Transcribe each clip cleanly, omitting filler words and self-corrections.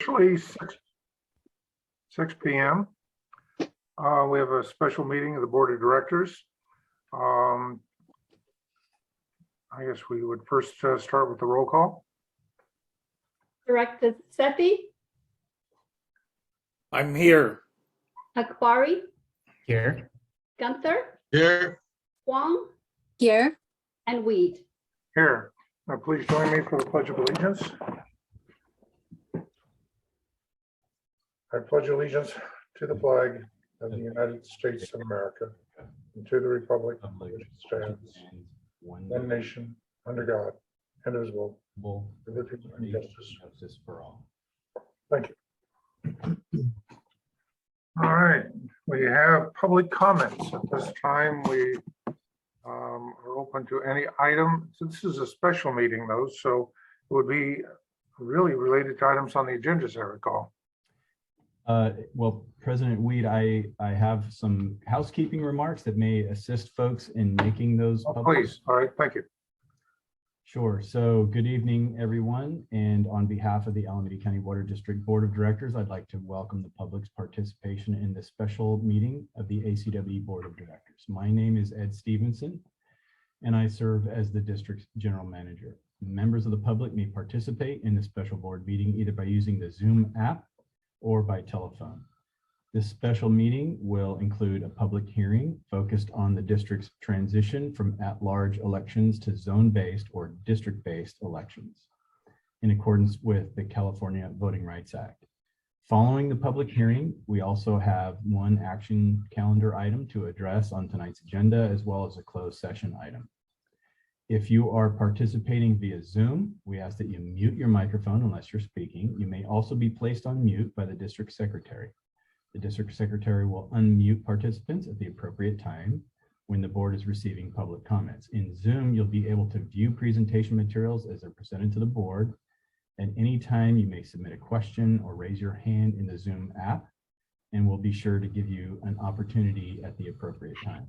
Actually, 6 p.m. We have a special meeting of the Board of Directors. I guess we would first start with the roll call. Director Sethi, I'm here. Akbari, Here. Gunther, Here. Huang, Here. and Weed. Here. Now, please join me for the Pledge of Allegiance. I pledge allegiance to the flag of the United States of America and to the republic which stands one nation under God, indivisible, with liberty and justice for all. Thank you. All right, we have public comments. At this time, we are open to any item. So this is a special meeting though, so it would be really related to items on the agenda, as I recall. Well, President Weed, I have some housekeeping remarks that may assist folks in making those. Oh, please. All right, thank you. Sure. So good evening, everyone. And on behalf of the Alameda County Water District Board of Directors, I'd like to welcome the public's participation in this special meeting of the ACWD Board of Directors. My name is Ed Stevenson, and I serve as the district's general manager. Members of the public may participate in the special board meeting either by using the Zoom app or by telephone. This special meeting will include a public hearing focused on the district's transition from at-large elections to zone-based or district-based elections in accordance with the California Voting Rights Act. Following the public hearing, we also have one action calendar item to address on tonight's agenda, as well as a closed session item. If you are participating via Zoom, we ask that you mute your microphone unless you're speaking. You may also be placed on mute by the district secretary. The district secretary will unmute participants at the appropriate time when the board is receiving public comments. In Zoom, you'll be able to view presentation materials as they're presented to the board. At any time, you may submit a question or raise your hand in the Zoom app, and we'll be sure to give you an opportunity at the appropriate time.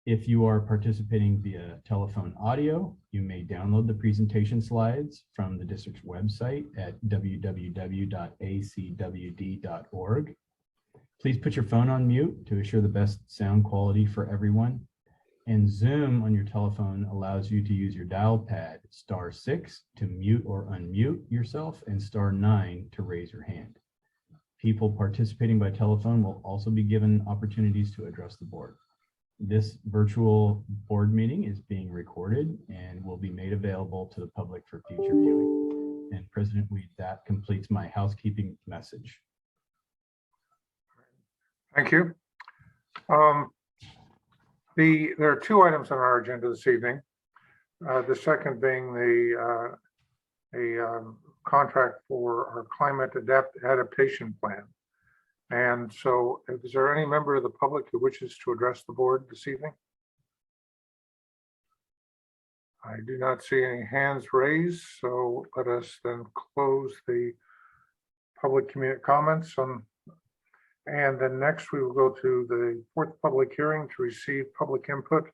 If you are participating via telephone audio, you may download the presentation slides from the district's website at www.acwd.org. Please put your phone on mute to assure the best sound quality for everyone. And Zoom on your telephone allows you to use your dial pad, *6 to mute or unmute yourself, and *9 to raise your hand. People participating by telephone will also be given opportunities to address the board. This virtual board meeting is being recorded and will be made available to the public for future viewing. And President Weed, that completes my housekeeping message. Thank you. There are two items on our agenda this evening. The second being the contract for our climate adaptation plan. And so is there any member of the public who wishes to address the board this evening? I do not see any hands raised, so let us then close the public comments on. And then next we will go to the fourth public hearing to receive public input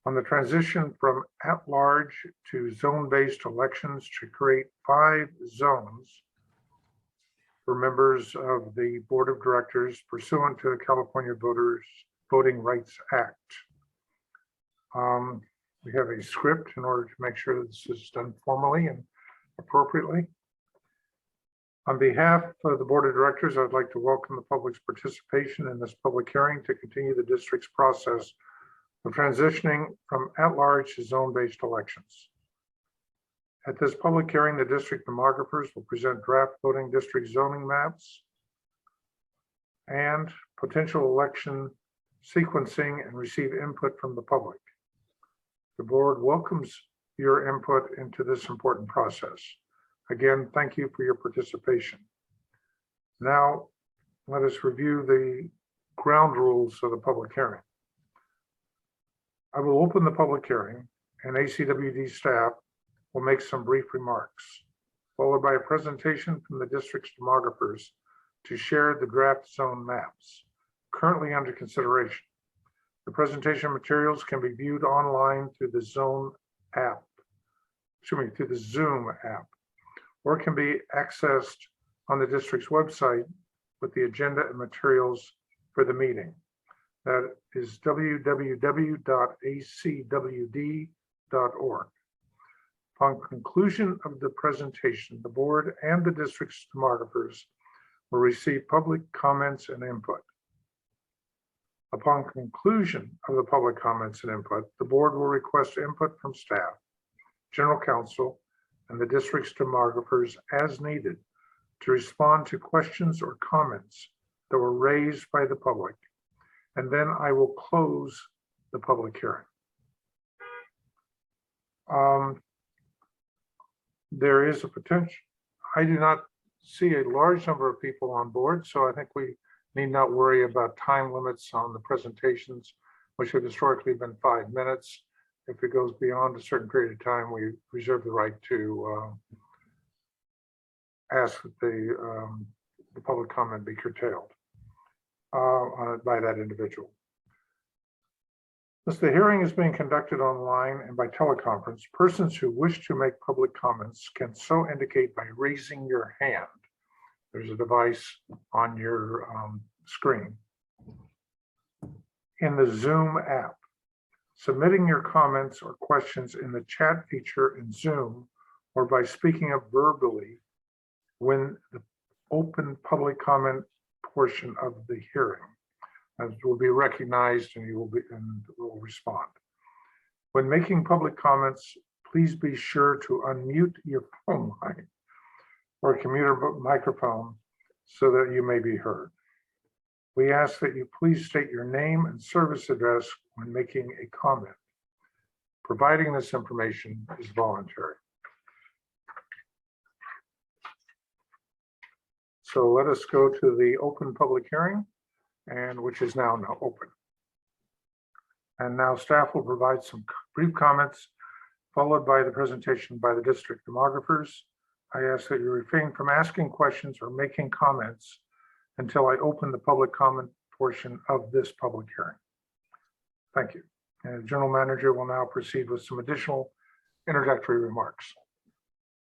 on the transition from at-large to zone-based elections to create 5 zones for members of the Board of Directors pursuant to the California Voting Rights Act. We have a script in order to make sure that this is done formally and appropriately. On behalf of the Board of Directors, I'd like to welcome the public's participation in this public hearing to continue the district's process of transitioning from at-large to zone-based elections. At this public hearing, the district demographers will present draft voting district zoning maps and potential election sequencing and receive input from the public. The board welcomes your input into this important process. Again, thank you for your participation. Now, let us review the ground rules of the public hearing. I will open the public hearing, and ACWD staff will make some brief remarks, followed by a presentation from the district's demographers to share the draft zone maps currently under consideration. The presentation materials can be viewed online through the Zoom app, or can be accessed on the district's website with the agenda and materials for the meeting. That is www.acwd.org. Upon conclusion of the presentation, the board and the district stenographers will receive public comments and input. Upon conclusion of the public comments and input, the board will request input from staff, general counsel, and the district stenographers as needed to respond to questions or comments that were raised by the public. And then I will close the public hearing. There is a potential. I do not see a large number of people on board, so I think we need not worry about time limits on the presentations, which have historically been 5 minutes. If it goes beyond a certain period of time, we reserve the right to ask that the public comment be curtailed by that individual. As the hearing is being conducted online and by teleconference, persons who wish to make public comments can so indicate by raising your hand. There's a device on your screen. In the Zoom app, submitting your comments or questions in the chat feature in Zoom or by speaking up verbally when the open public comment portion of the hearing. As will be recognized and you will respond. When making public comments, please be sure to unmute your phone line or computer microphone so that you may be heard. We ask that you please state your name and service address when making a comment. Providing this information is voluntary. So let us go to the open public hearing, and which is now open. And now staff will provide some brief comments, followed by the presentation by the district demographers. I ask that you refrain from asking questions or making comments until I open the public comment portion of this public hearing. Thank you. And the General Manager will now proceed with some additional introductory remarks.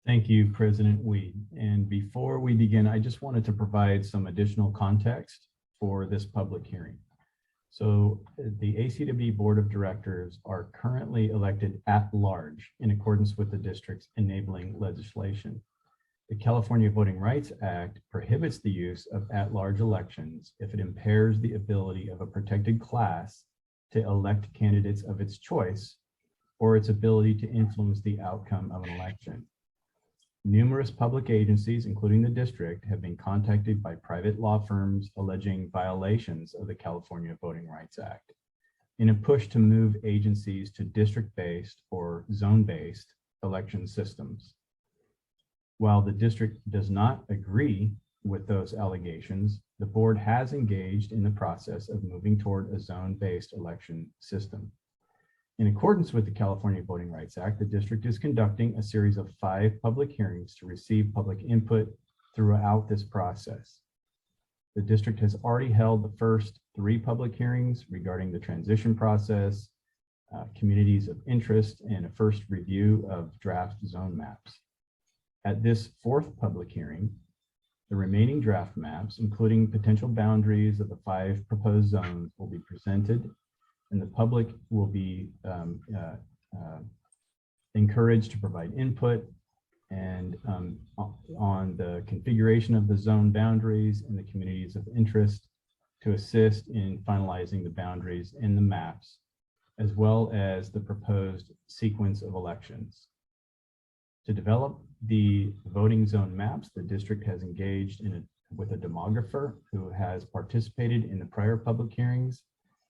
Thank you, President Weed. And before we begin, I just wanted to provide some additional context for this public hearing. So the ACWD Board of Directors are currently elected at large in accordance with the district's enabling legislation. The California Voting Rights Act prohibits the use of at-large elections if it impairs the ability of a protected class to elect candidates of its choice or its ability to influence the outcome of an election. Numerous public agencies, including the district, have been contacted by private law firms alleging violations of the California Voting Rights Act in a push to move agencies to district-based or zone-based election systems. While the district does not agree with those allegations, the board has engaged in the process of moving toward a zone-based election system. In accordance with the California Voting Rights Act, the district is conducting a series of 5 public hearings to receive public input throughout this process. The district has already held the first 3 public hearings regarding the transition process, communities of interest, and a first review of draft zone maps. At this 4th public hearing, the remaining draft maps, including potential boundaries of the 5 proposed zones, will be presented, and the public will be encouraged to provide input and on the configuration of the zone boundaries and the communities of interest to assist in finalizing the boundaries in the maps, as well as the proposed sequence of elections. To develop the voting zone maps, the district has engaged with a demographer who has participated in the prior public hearings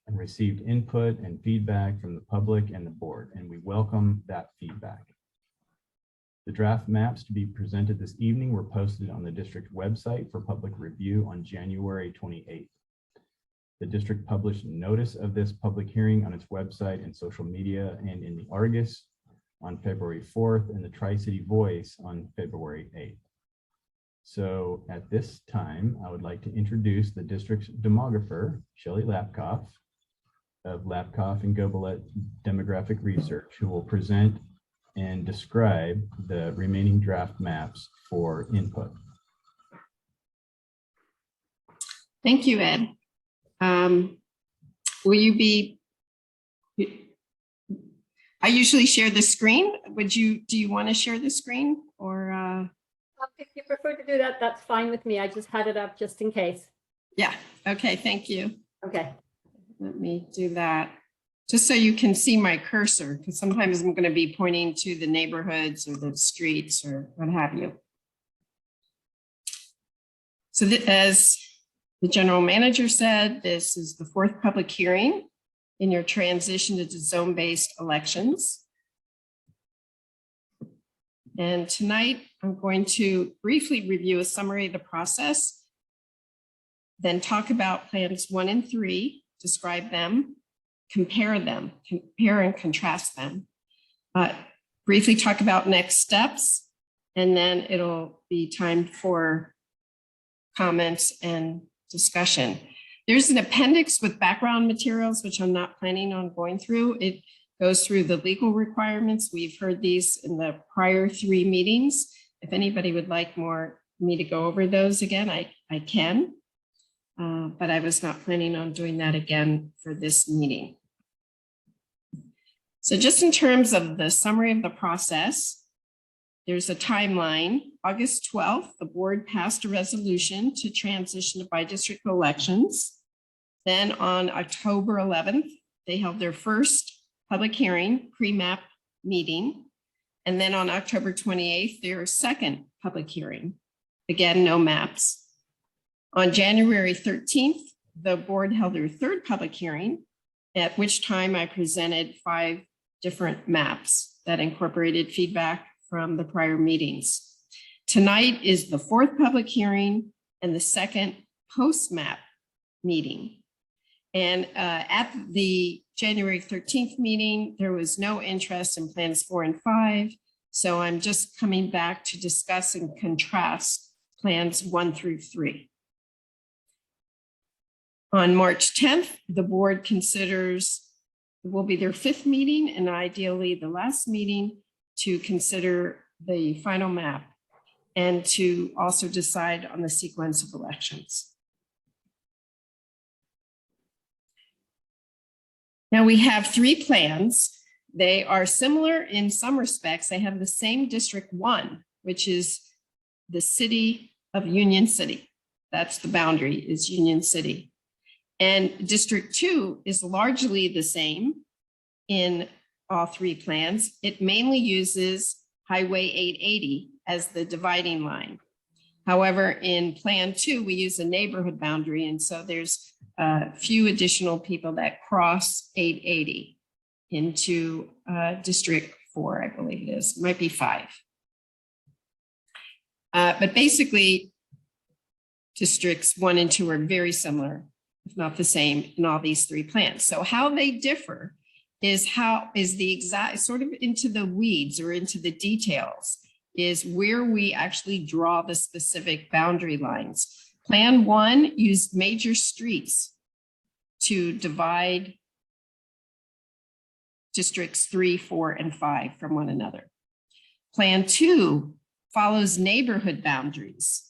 and received input and feedback from the public and the board, and we welcome that feedback. The draft maps to be presented this evening were posted on the district website for public review on January 28th. The district published notice of this public hearing on its website and social media and in the Argus on February 4th and the Tri-City Voice on February 8th. So at this time, I would like to introduce the district's demographer, Shelley Lapkoff of Lapkoff and Gobelet Demographic Research, who will present and describe the remaining draft maps for input. Thank you, Ed. Will you be, I usually share the screen. Do you want to share the screen or? If you prefer to do that, that's fine with me. I just had it up just in case. Yeah, okay, thank you. Okay. Let me do that. Just so you can see my cursor, because sometimes I'm going to be pointing to the neighborhoods or the streets or what have you. So as the general manager said, this is the 4th public hearing in your transition to zone-based elections. And tonight I'm going to briefly review a summary of the process, then talk about plans 1 and 3, describe them, compare and contrast them, briefly talk about next steps, and then it'll be time for comments and discussion. There's an appendix with background materials, which I'm not planning on going through. It goes through the legal requirements. We've heard these in the prior 3 meetings. If anybody would like me to go over those again, I can. But I was not planning on doing that again for this meeting. So just in terms of the summary of the process, there's a timeline. August 12th, the board passed a resolution to transition to by-district elections. Then on October 11th, they held their first public hearing, pre-map meeting. And then on October 28th, their second public hearing. Again, no maps. On January 13th, the board held their third public hearing, at which time I presented 5 different maps that incorporated feedback from the prior meetings. Tonight is the 4th public hearing and the second post-map meeting. And at the January 13th meeting, there was no interest in plans 4 and 5. So I'm just coming back to discuss and contrast plans 1 through 3. On March 10th, the board considers it will be their 5th meeting and ideally the last meeting to consider the final map and to also decide on the sequence of elections. Now we have 3 plans. They are similar in some respects. They have the same District 1, which is the city of Union City. That's the boundary, is Union City. And District 2 is largely the same in all 3 plans. It mainly uses Highway 880 as the dividing line. However, in Plan 2, we use a neighborhood boundary, and so there's a few additional people that cross 880 into District 4, I believe it is. It might be 5. But basically, Districts 1 and 2 are very similar, if not the same, in all these 3 plans. So how they differ is the exact sort of into the weeds or into the details is where we actually draw the specific boundary lines. Plan 1 used major streets to divide Districts 3, 4, and 5 from one another. Plan 2 follows neighborhood boundaries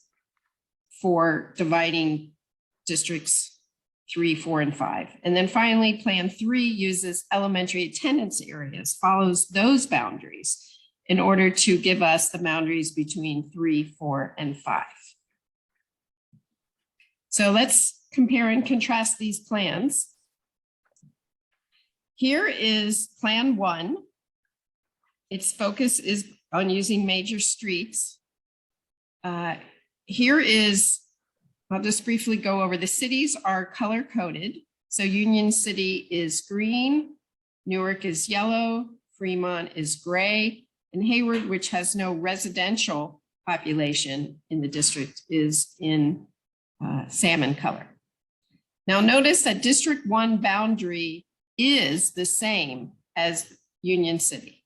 for dividing Districts 3, 4, and 5. And then finally, Plan 3 uses elementary attendance areas, follows those boundaries in order to give us the boundaries between 3, 4, and 5. So let's compare and contrast these plans. Here is Plan 1. Its focus is on using major streets. Here is, I'll just briefly go over, the cities are color coded. So Union City is green, Newark is yellow, Fremont is gray, and Hayward, which has no residential population in the district, is in salmon color. Now notice that District 1 boundary is the same as Union City.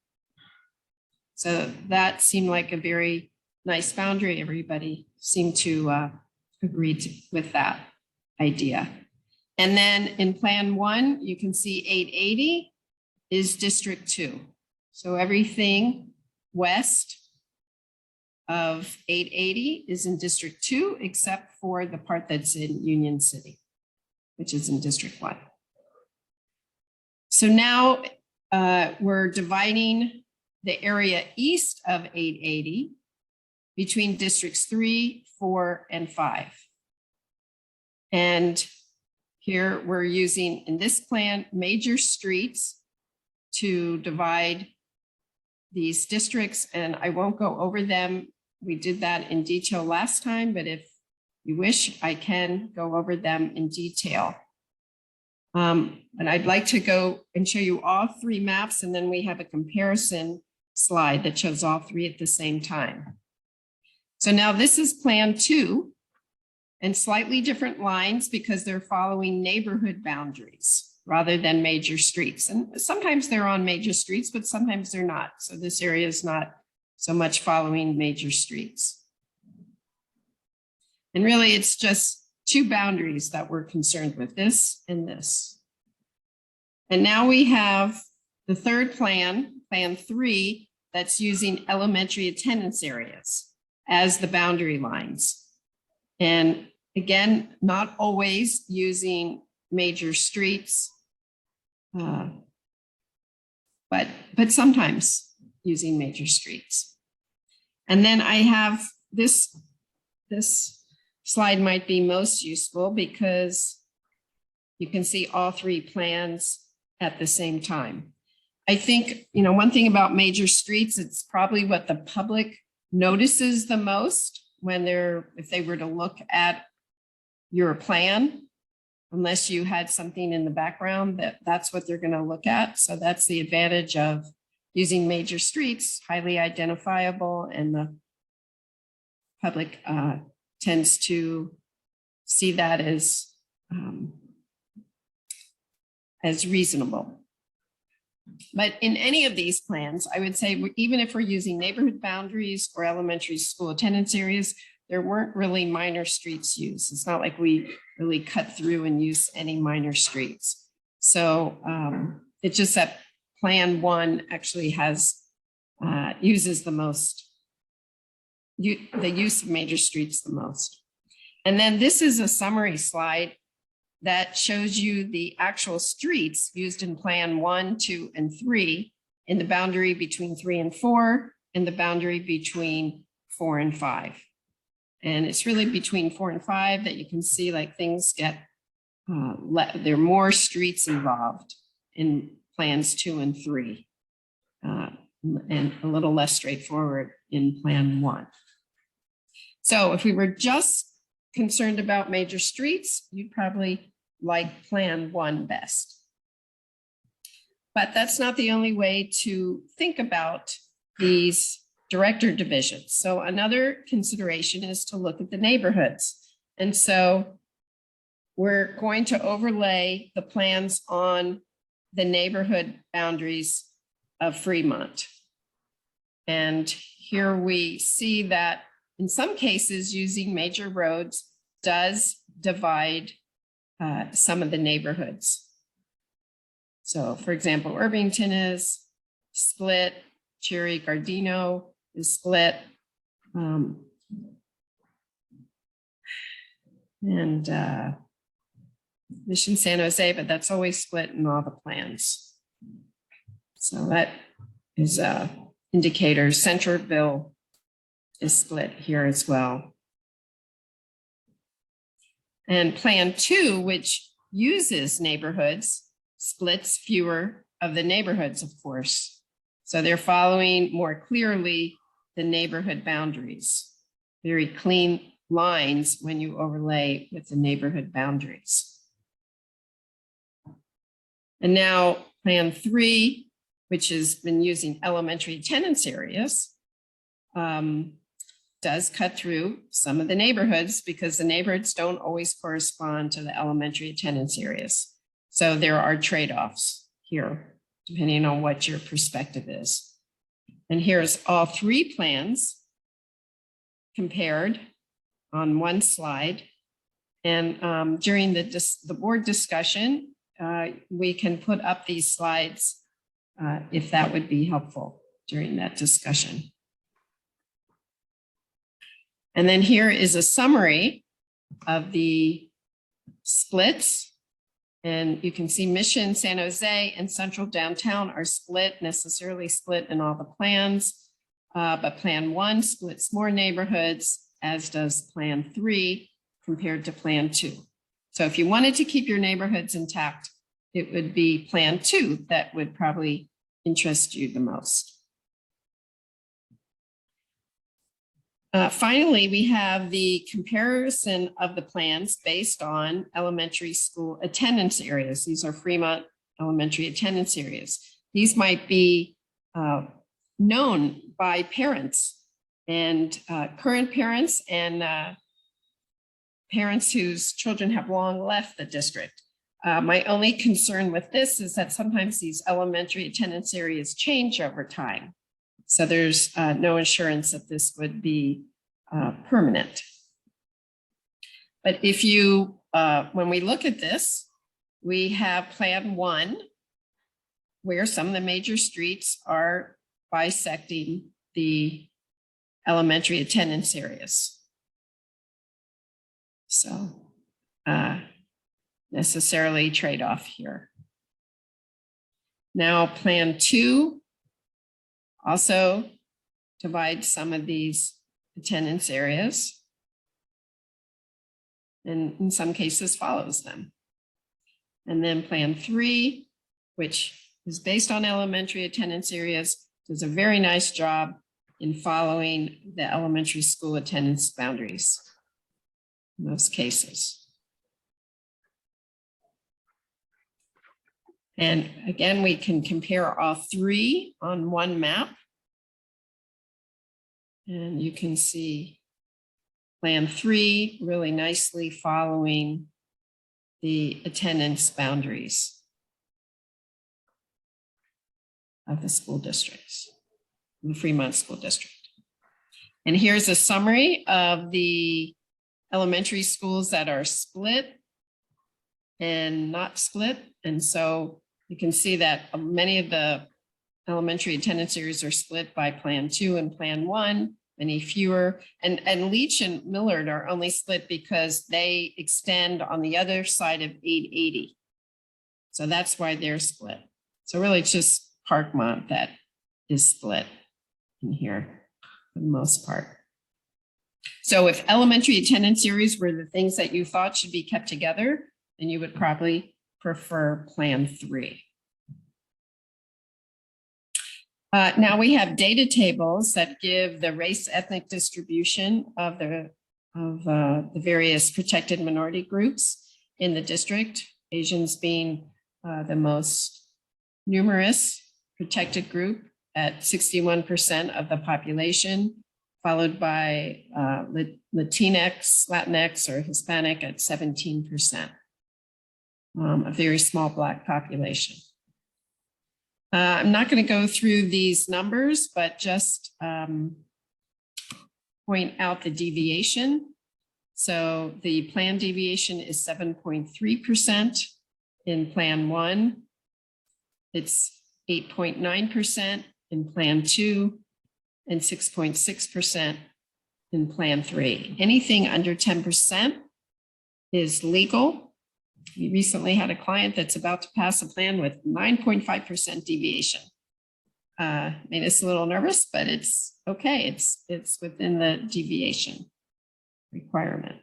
So that seemed like a very nice boundary. Everybody seemed to agree with that idea. And then in Plan 1, you can see 880 is District 2. So everything west of 880 is in District 2, except for the part that's in Union City, which is in District 1. So now we're dividing the area east of 880 between Districts 3, 4, and 5. And here we're using, in this plan, major streets to divide these districts, and I won't go over them. We did that in detail last time, but if you wish, I can go over them in detail. And I'd like to go and show you all 3 maps, and then we have a comparison slide that shows all 3 at the same time. So now this is Plan 2, and slightly different lines because they're following neighborhood boundaries rather than major streets. And sometimes they're on major streets, but sometimes they're not. So this area is not so much following major streets. And really, it's just 2 boundaries that we're concerned with, this and this. And now we have the third plan, Plan 3, that's using elementary attendance areas as the boundary lines. And again, not always using major streets, but sometimes using major streets. And then I have this slide might be most useful because you can see all 3 plans at the same time. I think, one thing about major streets, it's probably what the public notices the most when if they were to look at your plan, unless you had something in the background that's what they're going to look at. So that's the advantage of using major streets, highly identifiable, and the public tends to see that as reasonable. But in any of these plans, I would say, even if we're using neighborhood boundaries or elementary school attendance areas, there weren't really minor streets used. It's not like we really cut through and use any minor streets. So it's just that Plan 1 actually has uses the most, the use of major streets the most. And then this is a summary slide that shows you the actual streets used in Plan 1, 2, and 3 in the boundary between 3 and 4 and the boundary between 4 and 5. And it's really between 4 and 5 that you can see like things get, there are more streets involved in Plans 2 and 3 and a little less straightforward in Plan 1. So if we were just concerned about major streets, you'd probably like Plan 1 best. But that's not the only way to think about these director divisions. So another consideration is to look at the neighborhoods. And so we're going to overlay the plans on the neighborhood boundaries of Fremont. And here we see that in some cases, using major roads does divide some of the neighborhoods. So for example, Irvington is split, Cherry Gardino is split, and Mission San Jose, but that's always split in all the plans. So that is a indicator. Centerville is split here as well. And Plan 2, which uses neighborhoods, splits fewer of the neighborhoods, of course. So they're following more clearly the neighborhood boundaries. Very clean lines when you overlay with the neighborhood boundaries. And now Plan 3, which has been using elementary attendance areas, does cut through some of the neighborhoods because the neighborhoods don't always correspond to the elementary attendance areas. So there are trade-offs here, depending on what your perspective is. And here's all 3 plans compared on one slide. And during the board discussion, we can put up these slides if that would be helpful during that discussion. And then here is a summary of the splits. And you can see Mission, San Jose, and Central Downtown are necessarily split in all the plans. But Plan 1 splits more neighborhoods, as does Plan 3 compared to Plan 2. So if you wanted to keep your neighborhoods intact, it would be Plan 2 that would probably interest you the most. Finally, we have the comparison of the plans based on elementary school attendance areas. These are Fremont elementary attendance areas. These might be known by parents and current parents and parents whose children have long left the district. My only concern with this is that sometimes these elementary attendance areas change over time. So there's no assurance that this would be permanent. But if you, when we look at this, we have Plan 1, where some of the major streets are bisecting the elementary attendance areas. So necessarily trade-off here. Now Plan 2 also divides some of these attendance areas and in some cases follows them. And then Plan 3, which is based on elementary attendance areas, does a very nice job in following the elementary school attendance boundaries in most cases. And again, we can compare all three on one map. And you can see Plan 3 really nicely following the attendance boundaries of the school districts, the Fremont School District. And here's a summary of the elementary schools that are split and not split. And so you can see that many of the elementary attendance areas are split by Plan 2 and Plan 1, many fewer. And Leach and Millard are only split because they extend on the other side of 880. So that's why they're split. So really it's just Parkmont that is split in here for the most part. So if elementary attendance areas were the things that you thought should be kept together, then you would probably prefer Plan 3. Now we have data tables that give the race ethnic distribution of the various protected minority groups in the district, Asians being the most numerous protected group at 61% of the population, followed by Latinx or Hispanic at 17%, a very small Black population. I'm not going to go through these numbers, but just point out the deviation. So the plan deviation is 7.3% in Plan 1. It's 8.9% in Plan 2 and 6.6% in Plan 3. Anything under 10% is legal. We recently had a client that's about to pass a plan with 9.5% deviation. Made us a little nervous, but it's okay. It's within the deviation requirement.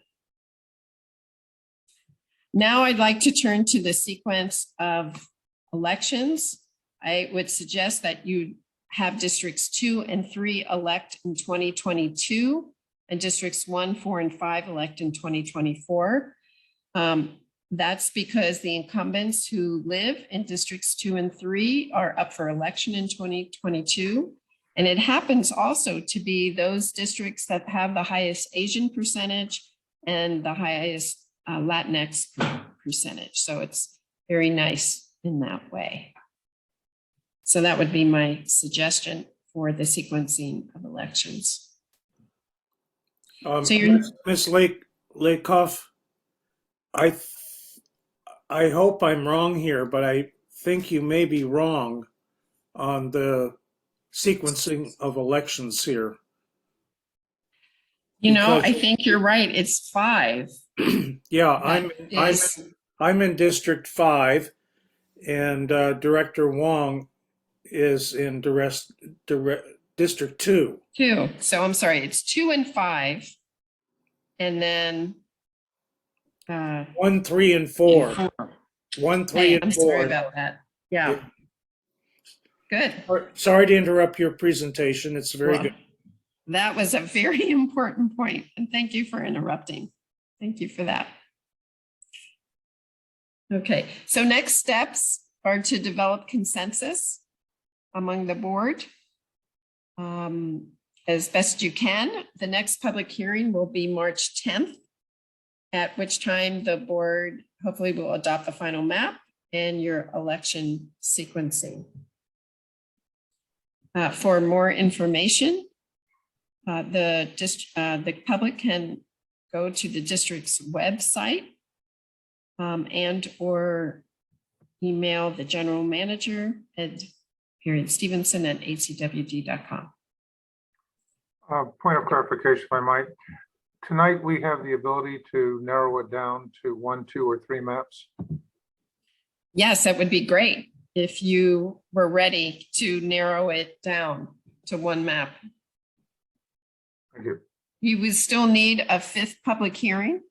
Now I'd like to turn to the sequence of elections. I would suggest that you have districts 2 and 3 elect in 2022 and districts 1, 4, and 5 elect in 2024. That's because the incumbents who live in districts 2 and 3 are up for election in 2022. And it happens also to be those districts that have the highest Asian percentage and the highest Latinx percentage. So it's very nice in that way. So that would be my suggestion for the sequencing of elections. So you're Ms. Lakoff, I hope I'm wrong here, but I think you may be wrong on the sequencing of elections here. You know, I Because- think you're right. It's 5. Yeah, That I'm in District 5, and Director Wong is in District 2. 2. So I'm sorry, it's 2 and 5. And then 1, 3, and 4. 4. 1, 3, Hey, and I'm 4. sorry about that. Yeah. Good. Sorry to interrupt your presentation. It's very Well, good. that was a very important point, and thank you for interrupting. Thank you for that. Okay, so next steps are to develop consensus among the board as best you can. The next public hearing will be March 10th, at which time the board hopefully will adopt the final map and your election sequencing. For more information, the public can go to the district's website and or email the general manager at Stevenson@acwd.com. Point of clarification, if I might. Tonight, we have the ability to narrow it down to 1, 2, or 3 maps. Yes, that would be great if you were ready to narrow it down to 1 map. Thank you. You would still need a 5th public hearing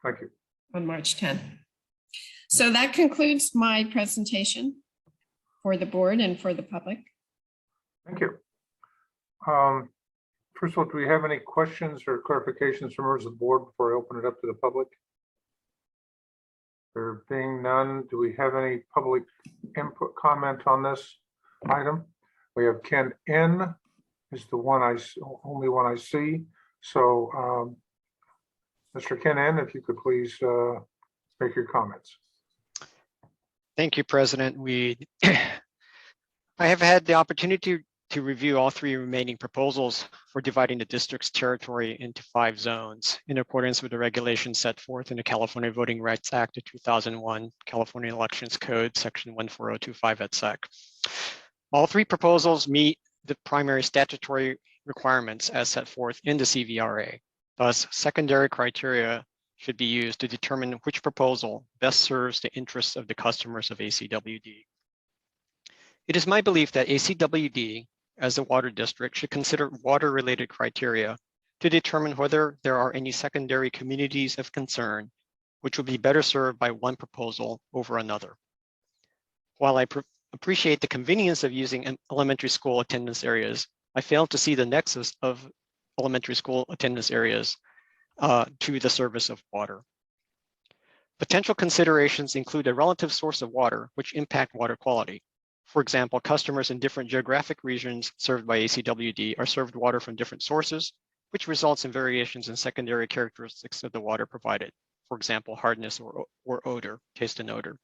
Thank you. on March 10th. So that concludes my presentation for the board and for the public. Thank you. First of all, do we have any questions or clarifications from members of the board before I open it up to the public? There being none, do we have any public input comment on this item? We have Ken N is the only one I see. So, Mr. Ken N, if you could please make your comments. Thank you, President. I have had the opportunity to review all 3 remaining proposals for dividing the district's territory into 5 zones in accordance with the regulations set forth in the California Voting Rights Act of 2001, California Elections Code, section 14025 et sec. All 3 proposals meet the primary statutory requirements as set forth in the CVRA. Thus, secondary criteria should be used to determine which proposal best serves the interests of the customers of ACWD. It is my belief that ACWD, as a water district, should consider water-related criteria to determine whether there are any secondary communities of concern which would be better served by one proposal over another. While I appreciate the convenience of using elementary school attendance areas, I fail to see the nexus of elementary school attendance areas to the service of water. Potential considerations include a relative source of water which impact water quality. For example, customers in different geographic regions served by ACWD are served water from different sources, which results in variations in secondary characteristics of the water provided. For example, hardness or odor, taste and odor.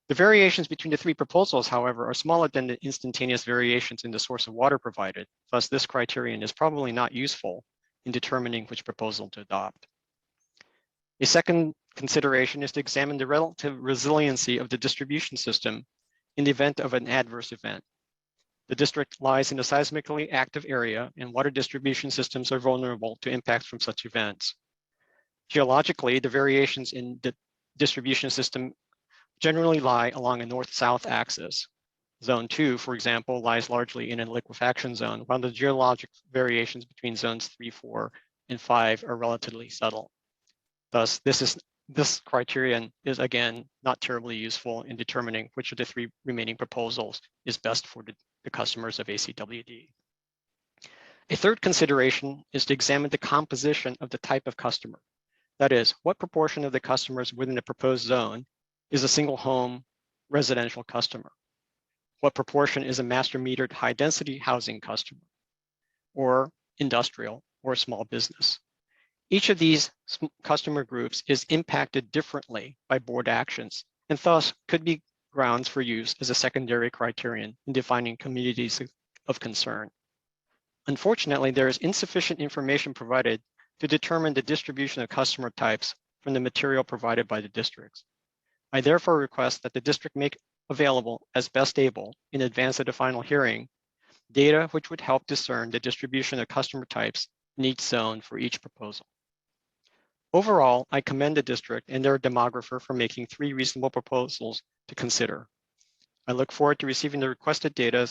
The variations between the 3 proposals, however, are smaller than the instantaneous variations in the source of water provided. Thus, this criterion is probably not useful in determining which proposal to adopt. A second consideration is to examine the relative resiliency of the distribution system in the event of an adverse event. The district lies in a seismically active area, and water distribution systems are vulnerable to impacts from such events. Geologically, the variations in the distribution system generally lie along a north-south axis. Zone 2, for example, lies largely in a liquefaction zone, while the geologic variations between zones 3, 4, and 5 are relatively subtle. Thus, this criterion is, again, not terribly useful in determining which of the 3 remaining proposals is best for the customers of ACWD. A third consideration is to examine the composition of the type of customer. That is, what proportion of the customers within the proposed zone is a single home residential customer? What proportion is a master metered high density housing customer, or industrial or small business? Each of these customer groups is impacted differently by board actions and thus could be grounds for use as a secondary criterion in defining communities of concern. Unfortunately, there is insufficient information provided to determine the distribution of customer types from the material provided by the districts. I therefore request that the district make available as best able in advance of the final hearing data which would help discern the distribution of customer types in each zone for each proposal. Overall, I commend the district and their demographer for making 3 reasonable proposals to consider. I look forward to receiving the requested data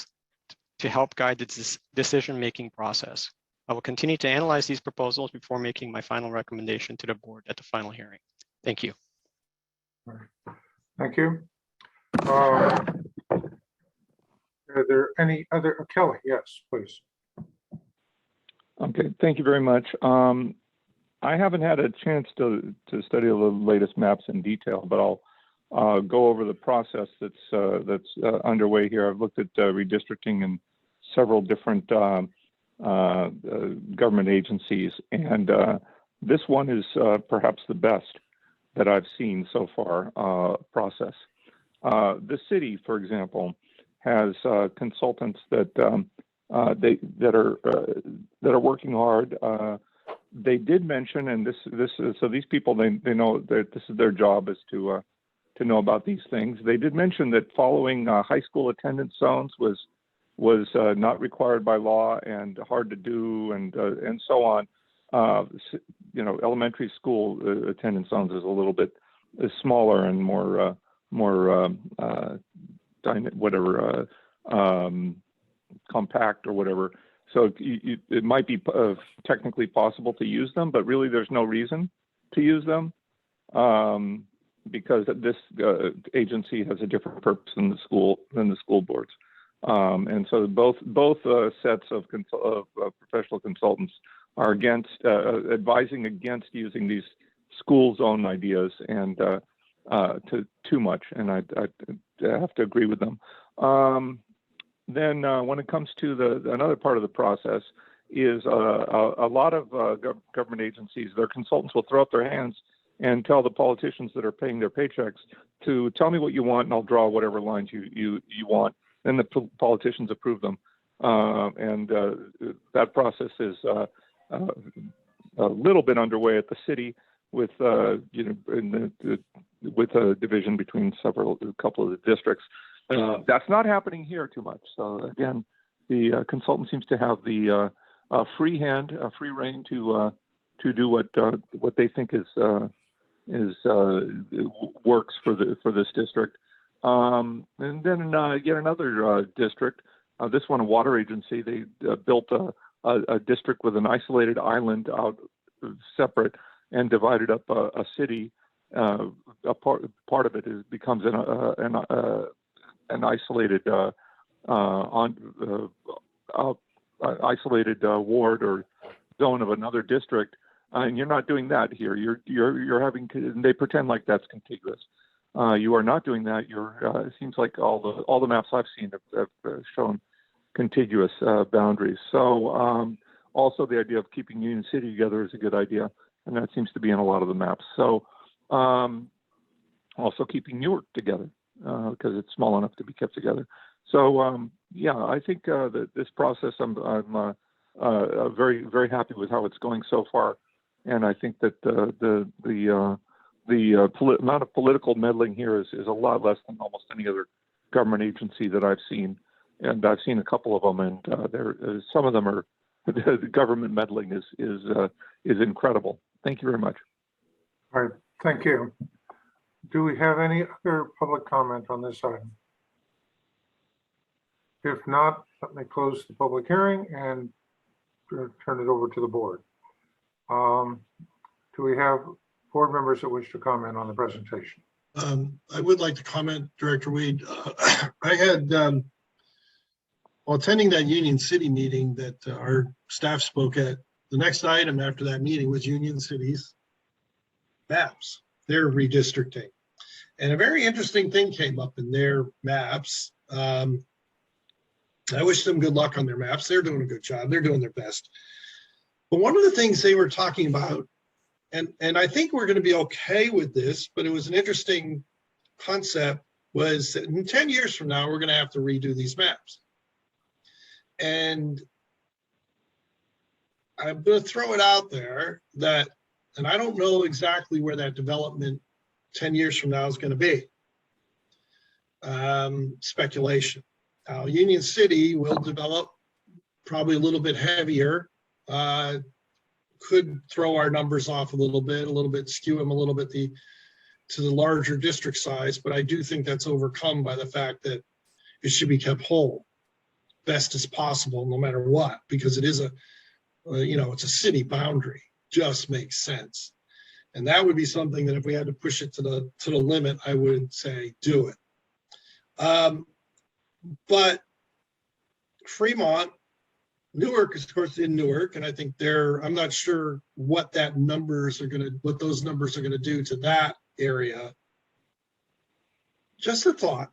to help guide the decision-making process. I will continue to analyze these proposals before making my final recommendation to the board at the final hearing. Thank you. Thank you. Are there any other, Kelly? Yes, please. Okay, thank you very much. I haven't had a chance to study the latest maps in detail, but I'll go over the process that's underway here. I've looked at redistricting in several different government agencies, and this one is perhaps the best that I've seen so far process. The city, for example, has consultants that are working hard. They did mention, and so these people, they know that this is their job, is to know about these things. They did mention that following high school attendance zones was not required by law and hard to do, and so on. You know, elementary school attendance zones is a little bit smaller and more compact or whatever. So it might be technically possible to use them, but really there's no reason to use them because this agency has a different purpose than the school boards. And so both sets of professional consultants are against advising against using these school zone ideas and too much, and I have to agree with them. Then when it comes to another part of the process is a lot of government agencies, their consultants will throw up their hands and tell the politicians that are paying their paychecks to tell me what you want and I'll draw whatever lines you want. Then the politicians approve them. And that process is a little bit underway at the city with with a division between a couple of the districts. That's not happening here too much. So again, the consultant seems to have the free rein to do what they think is works for this district. And then yet another district, this one a water agency. They built a district with an isolated island out separate and divided up a city. A part of it becomes an isolated isolated ward or zone of another district, and you're not doing that here. You're having they pretend like that's contiguous. You are not doing that. It seems like all the maps I've seen have shown contiguous boundaries. So also the idea of keeping Union City together is a good idea, and that seems to be in a lot of the maps. So also keeping Newark together because it's small enough to be kept together. So yeah, I think that this process, I'm very, very happy with how it's going so far, and I think that the amount of political meddling here is a lot less than almost any other government agency that I've seen, and I've seen a couple of them, and some of them are the government meddling is incredible. Thank you very much. All right, thank you. Do we have any other public comment on this item? If not, let me close the public hearing and turn it over to the board. Do we have board members that wish to comment on the presentation? I would like to comment, Director Weed. I had, while attending that Union City meeting that our staff spoke at, the next item after that meeting was Union City's maps, their redistricting. And a very interesting thing came up in their maps. I wish them good luck on their maps. They're doing a good job. They're doing their best. But one of the things they were talking about, and I think we're going to be okay with this, but it was an interesting concept, was that in 10 years from now, we're going to have to redo these maps. And I'm going to throw it out there that, and I don't know exactly where that development 10 years from now is going to be. Speculation. Union City will develop probably a little bit heavier, could throw our numbers off a little bit, skew them a little bit to the larger district size. But I do think that's overcome by the fact that it should be kept whole, best as possible, no matter what, because it is it's a city boundary. Just makes sense. And that would be something that if we had to push it to the limit, I would say do it. But Fremont, Newark is of course in Newark, and I think I'm not sure what those numbers are gonna do to that area. Just a thought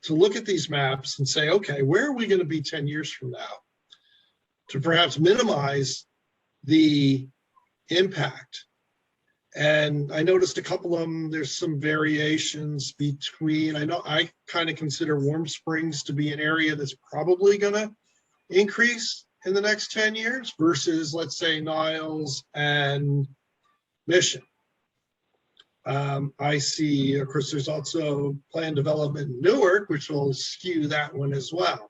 to look at these maps and say, okay, where are we gonna be 10 years from now? To perhaps minimize the impact. And I noticed a couple of them, there's some variations between, I kind of consider Warm Springs to be an area that's probably gonna increase in the next 10 years versus, let's say, Niles and Mission. I see, of course, there's also planned development in Newark, which will skew that one as well.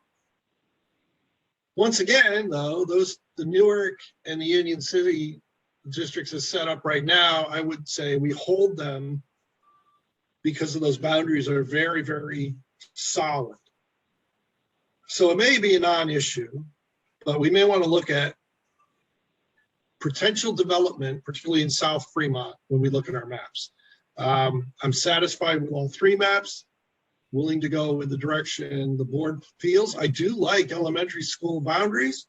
Once again, though, the Newark and the Union City districts is set up right now, I would say we hold them because of those boundaries are very, very solid. So it may be a non-issue, but we may want to look at potential development, particularly in South Fremont, when we look at our maps. I'm satisfied with all three maps, willing to go in the direction the board feels. I do like elementary school boundaries.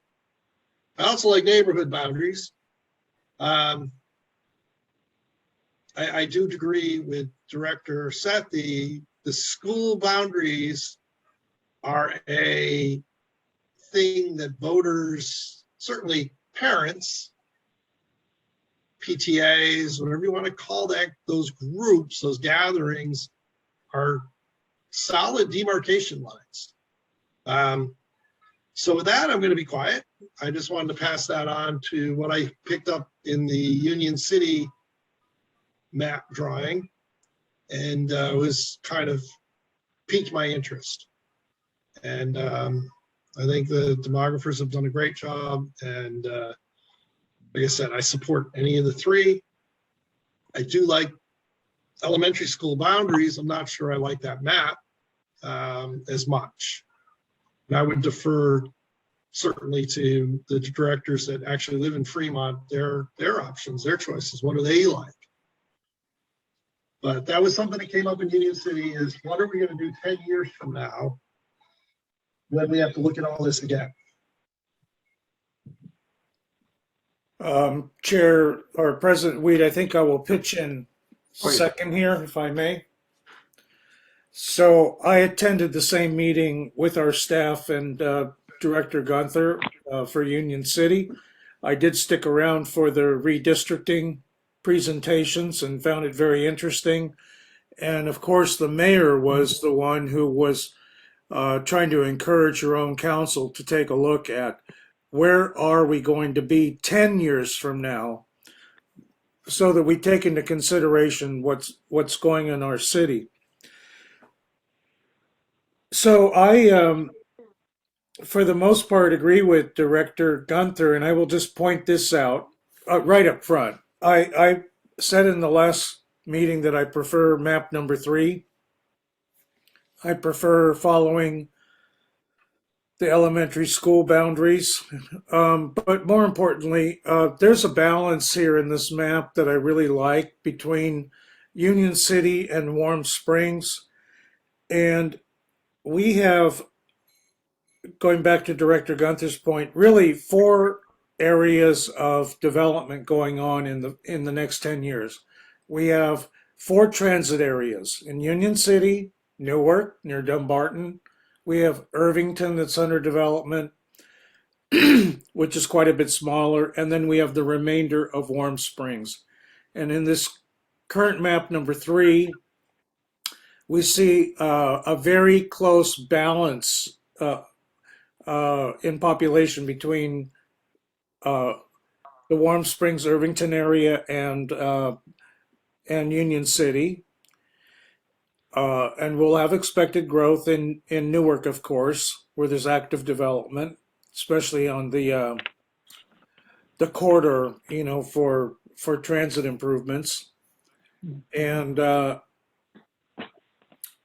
I also like neighborhood boundaries. I do agree with Director Sethi. The school boundaries are a thing that voters, certainly parents, PTAs, whatever you want to call that, those groups, those gatherings are solid demarcation lines. So with that, I'm going to be quiet. I just wanted to pass that on to what I picked up in the Union City map drawing, and was kind of piqued my interest. And I think the demographers have done a great job. And like I said, I support any of the three. I do like elementary school boundaries. I'm not sure I like that map as much. And I would defer certainly to the directors that actually live in Fremont, their options, their choices. What do they like? But that was something that came up in Union City, is what are we going to do 10 years from now when we have to look at all this again? Chair or President Weed, I think I will pitch in Please. second here, if I may. So I attended the same meeting with our staff and Director Gunther for Union City. I did stick around for the redistricting presentations and found it very interesting. And of course, the mayor was the one who was trying to encourage your own council to take a look at where are we going to be 10 years from now, so that we take into consideration what's going in our city. So I, for the most part, agree with Director Gunther, and I will just point this out right up front. I said in the last meeting that I prefer map number 3. I prefer following the elementary school boundaries. But more importantly, there's a balance here in this map that I really like between Union City and Warm Springs. And we have, going back to Director Gunther's point, really 4 areas of development going on in the next 10 years. We have 4 transit areas in Union City, Newark, near Dumbarton. We have Irvington that's under development, which is quite a bit smaller. And then we have the remainder of Warm Springs. And in this current map number 3, we see a very close balance in population between the Warm Springs, Irvington area and Union City. And we'll have expected growth in Newark, of course, where there's active development. especially on the corridor, you know, for transit improvements. And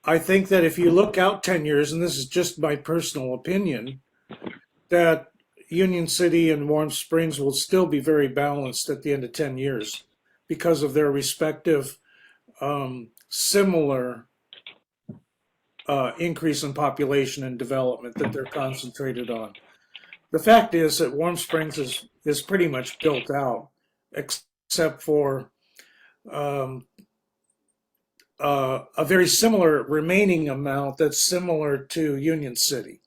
I think that if you look out 10 years, and this is just my personal opinion, that Union City and Warm Springs will still be very balanced at the end of 10 years because of their respective similar increase in population and development that they're concentrated on. The fact is that Warm Springs is pretty much built out, except for a very similar remaining amount that's similar to Union City.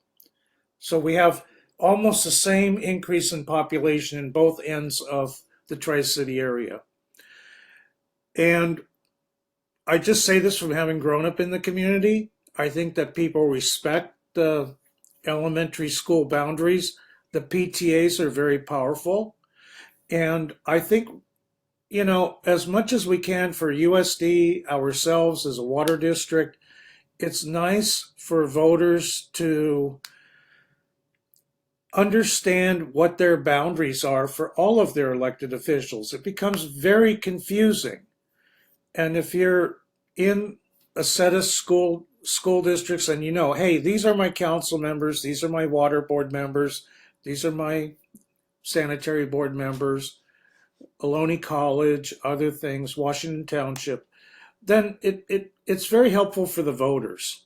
So we have almost the same increase in population in both ends of the Tri-City area. And I just say this from having grown up in the community. I think that people respect the elementary school boundaries. The PTAs are very powerful. And I think, you know, as much as we can for USD, ourselves as a water district, it's nice for voters to understand what their boundaries are for all of their elected officials. It becomes very confusing. And if you're in a set of school districts and you know, hey, these are my council members, these are my water board members, these are my sanitary board members, Ohlone College, other things, Washington Township, then it's very helpful for the voters.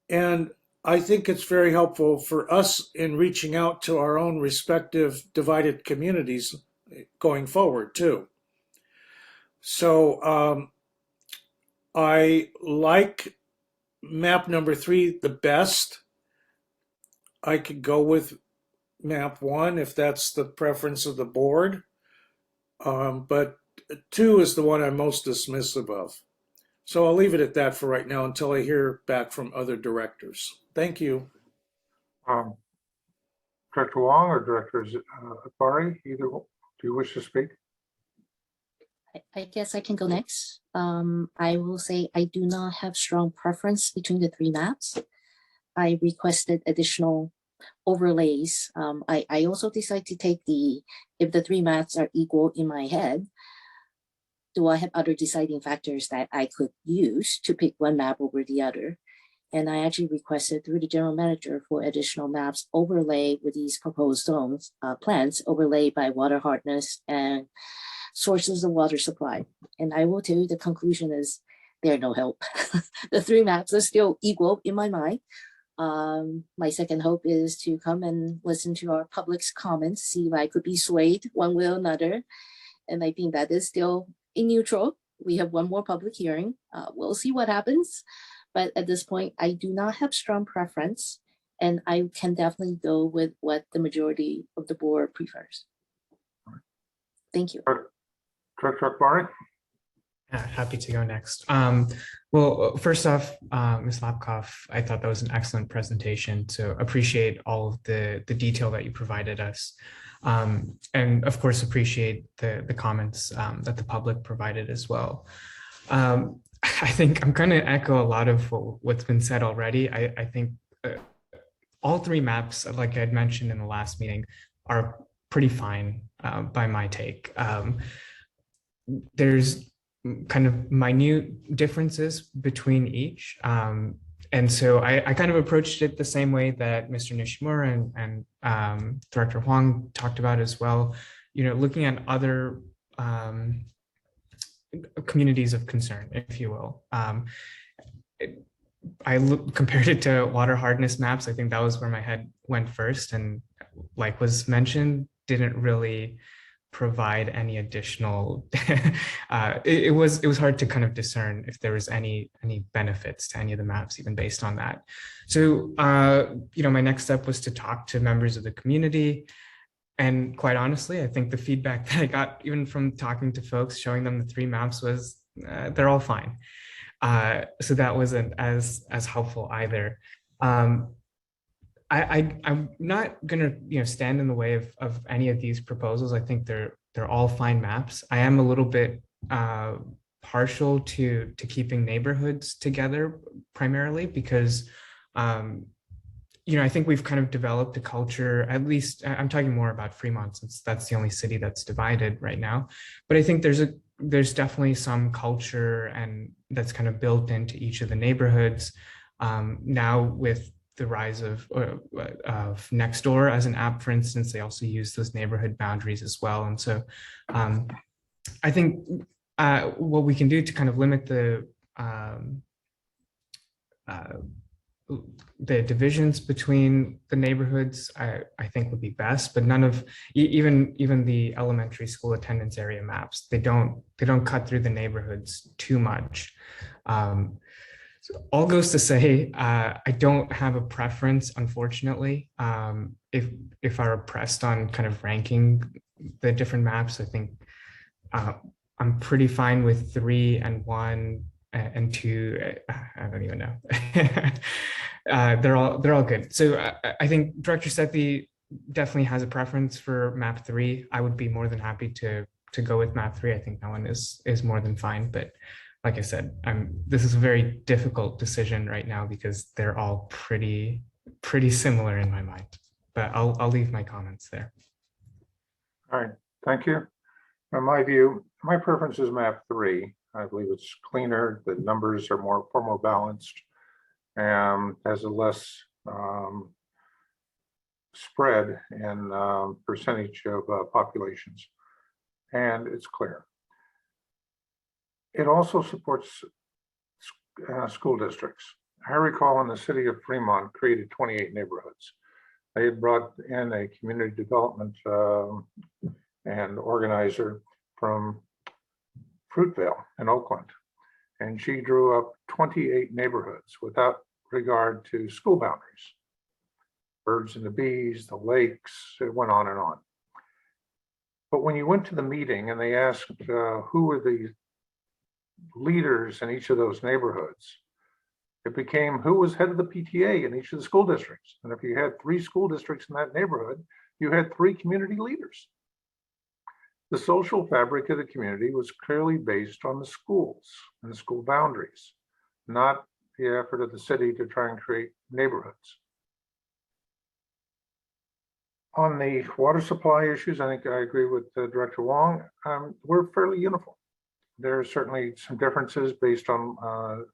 And I think it's very helpful for us in reaching out to our own respective divided communities going forward too. So I like map number 3 the best. I could go with map 1 if that's the preference of the board. But 2 is the one I'm most dismissive of. So I'll leave it at that for right now until I hear back from other directors. Thank you. Director Wong or Director Akbari, either, do you wish to speak? I guess I can go next. I will say I do not have strong preference between the 3 maps. I requested additional overlays. I also decided to take if the 3 maps are equal in my head, do I have other deciding factors that I could use to pick one map over the other? And I actually requested through the general manager for additional maps overlay with these proposed zones, plans overlaid by water hardness and sources of water supply. And I will tell you the conclusion is they're no help. The 3 maps are still equal in my mind. My second hope is to come and listen to our public's comments, see if I could be swayed one way or another. And I think that is still in neutral. We have one more public hearing. We'll see what happens. But at this point, I do not have strong preference, and I can definitely go with what the majority of the board prefers. Thank you. Director Akbari? Yeah, happy to go next. Well, first off, Ms. Lapkoff, I thought that was an excellent presentation. So appreciate all of the detail that you provided us. And of course, appreciate the comments that the public provided as well. I think I'm going to echo a lot of what's been said already. I think all 3 maps, like I had mentioned in the last meeting, are pretty fine by my take. There's kind of minute differences between each. And so I kind of approached it the same way that Mr. Nishimura and Director Huang talked about as well, you know, looking at other communities of concern, if you will. Compared it to water hardness maps. I think that was where my head went first. And like was mentioned, didn't really provide any additional, it was hard to kind of discern if there was any benefits to any of the maps, even based on that. So, you know, my next step was to talk to members of the community. And quite honestly, I think the feedback that I got, even from talking to folks, showing them the 3 maps, was they're all fine. So that wasn't as helpful either. I'm not gonna, you know, stand in the way of any of these proposals. I think they're all fine maps. I am a little bit partial to keeping neighborhoods together primarily because I think we've kind of developed a culture, at least I'm talking more about Fremont since that's the only city that's divided right now. But I think there's definitely some culture and that's kind of built into each of the neighborhoods. Now with the rise of Nextdoor as an app, for instance, they also use those neighborhood boundaries as well. And so I think what we can do to kind of limit the divisions between the neighborhoods, I think would be best, but none of even the elementary school attendance area maps, they don't cut through the neighborhoods too much. So all goes to say, I don't have a preference, unfortunately. If I were pressed on kind of ranking the different maps, I think I'm pretty fine with 3 and 1 and 2. I don't even know. They're all good. So I think Director Sethi definitely has a preference for map 3. I would be more than happy to go with map 3. I think that one is more than fine. But like I said, this is a very difficult decision right now because they're all pretty similar in my mind. But I'll leave my comments there. All right, thank you. In my view, my preference is map 3. I believe it's cleaner. The numbers are far more balanced and has a less spread in percentage of populations, and it's clear. It also supports school districts. I recall when the city of Fremont created 28 neighborhoods. They had brought in a community development and organizer from Fruitvale in Oakland, and she drew up 28 neighborhoods without regard to school boundaries. Birds and the bees, the lakes, it went on and on. But when you went to the meeting and they asked who were the leaders in each of those neighborhoods, it became who was head of the PTA in each of the school districts. And if you had 3 school districts in that neighborhood, you had 3 community leaders. The social fabric of the community was clearly based on the schools and the school boundaries, not the effort of the city to try and create neighborhoods. On the water supply issues, I think I agree with Director Wong. We're fairly uniform. There are certainly some differences based on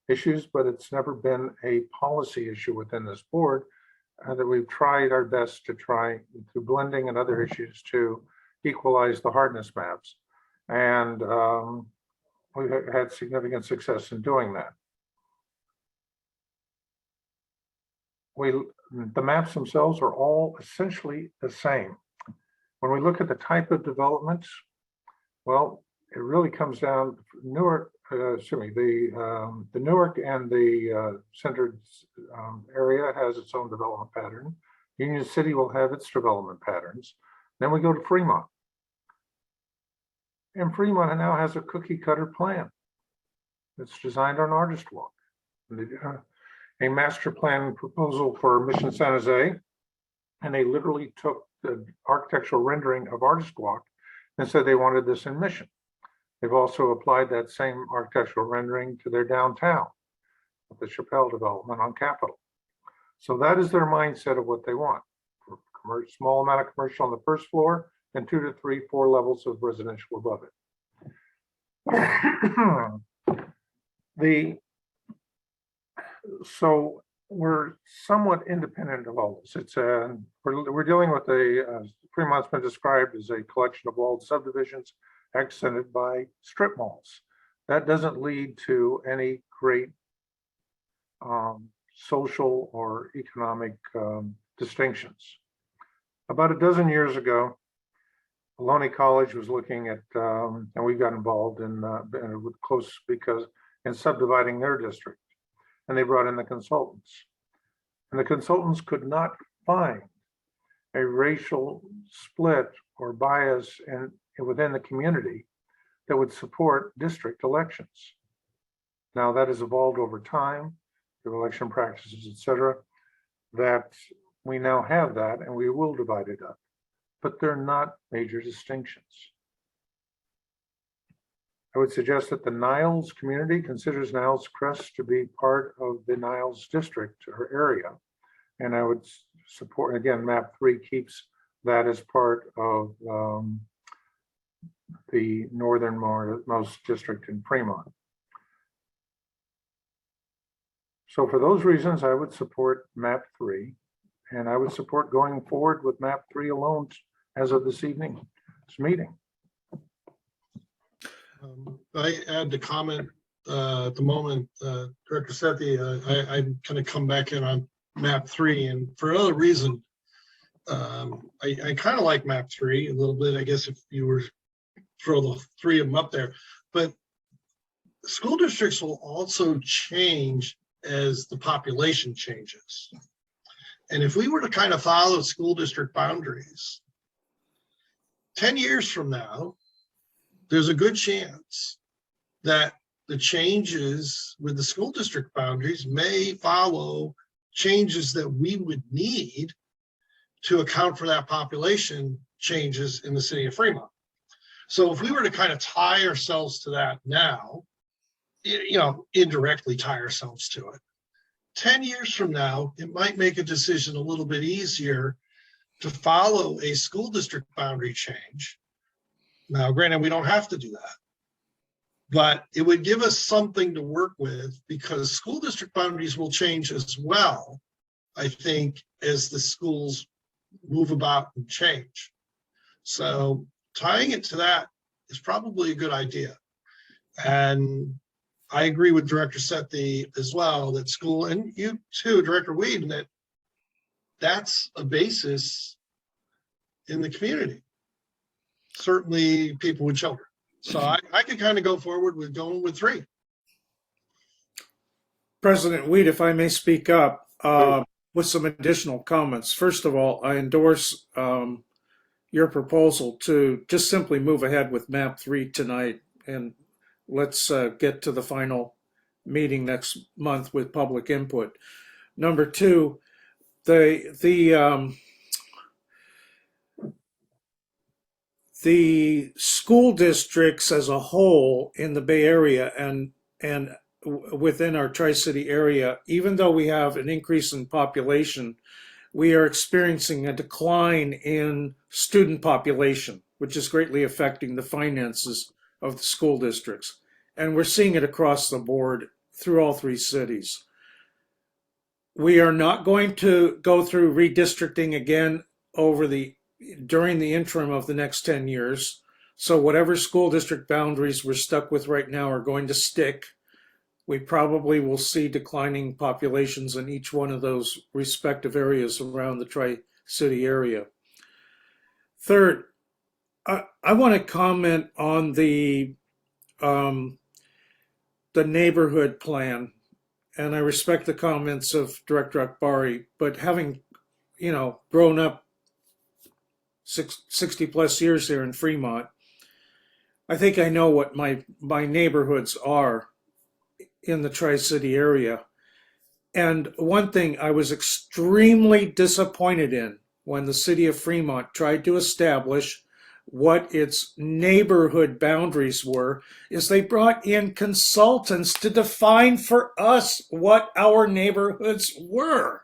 issues, but it's never been a policy issue within this board that we've tried our best to try through blending and other issues to equalize the hardness maps. And we've had significant success in doing that. The maps themselves are all essentially the same. When we look at the type of development, well, it really comes down Newark, the Newark and the centered area has its own development pattern. Union City will have its development patterns. Then we go to Fremont. And Fremont now has a cookie cutter plan. It's designed on Artist Walk. A master plan proposal for Mission San Jose, and they literally took the architectural rendering of Artist Walk and said they wanted this in Mission. They've also applied that same architectural rendering to their downtown, with the Chappelle development on Capitol. So that is their mindset of what they want. Small amount of commercial on the first floor and 2 to 3, 4 levels of residential above it. So we're somewhat independent of all this. It's we're dealing with Fremont's been described as a collection of walled subdivisions accented by strip malls. That doesn't lead to any great social or economic distinctions. About a dozen years ago, Ohlone College was looking at, and we got involved in close because in subdividing their district. And they brought in the consultants. And the consultants could not find a racial split or bias within the community that would support district elections. Now that has evolved over time, through election practices, et cetera, that we now have that and we will divide it up, but they're not major distinctions. I would suggest that the Niles community considers Niles Crest to be part of the Niles district or area. And I would support, again, map 3 keeps that as part of the northernmost district in Fremont. So for those reasons, I would support map 3, and I would support going forward with map 3 alone as of this evening's meeting. I add the comment at the moment, Director Sethi, I'm going to come back in on map 3, and for another reason, I kind of like map 3 a little bit, I guess, if you were throw the 3 of them up there, but school districts will also change as the population changes. And if we were to kind of follow school district boundaries, 10 years from now, there's a good chance that the changes with the school district boundaries may follow changes that we would need to account for that population changes in the city of Fremont. So if we were to kind of tie ourselves to that now, indirectly tie ourselves to it, 10 years from now, it might make a decision a little bit easier to follow a school district boundary change. Now, granted, we don't have to do that, but it would give us something to work with, because school district boundaries will change as well, I think, as the schools move about and change. So tying it to that is probably a good idea. And I agree with Director Sethi as well, that school, and you too, Director Weed, that that's a basis in the community. Certainly people with children. So I could kind of go forward with going with 3. President Weed, if I may speak up with some additional comments. First of all, I endorse your proposal to just simply move ahead with map 3 tonight, and let's get to the final meeting next month with public input. Number 2, the school districts as a whole in the Bay Area and within our Tri-City area, even though we have an increase in population, we are experiencing a decline in student population, which is greatly affecting the finances of the school districts. And we're seeing it across the board through all 3 cities. We are not going to go through redistricting again during the interim of the next 10 years. So whatever school district boundaries we're stuck with right now are going to stick. We probably will see declining populations in each one of those respective areas around the Tri-City area. Third, I want to comment on the neighborhood plan, and I respect the comments of Director Akbari, but having, grown up 60 plus years here in Fremont, I think I know what my neighborhoods are in the Tri-City area. And one thing I was extremely disappointed in when the city of Fremont tried to establish what its neighborhood boundaries were, is they brought in consultants to define for us what our neighborhoods were.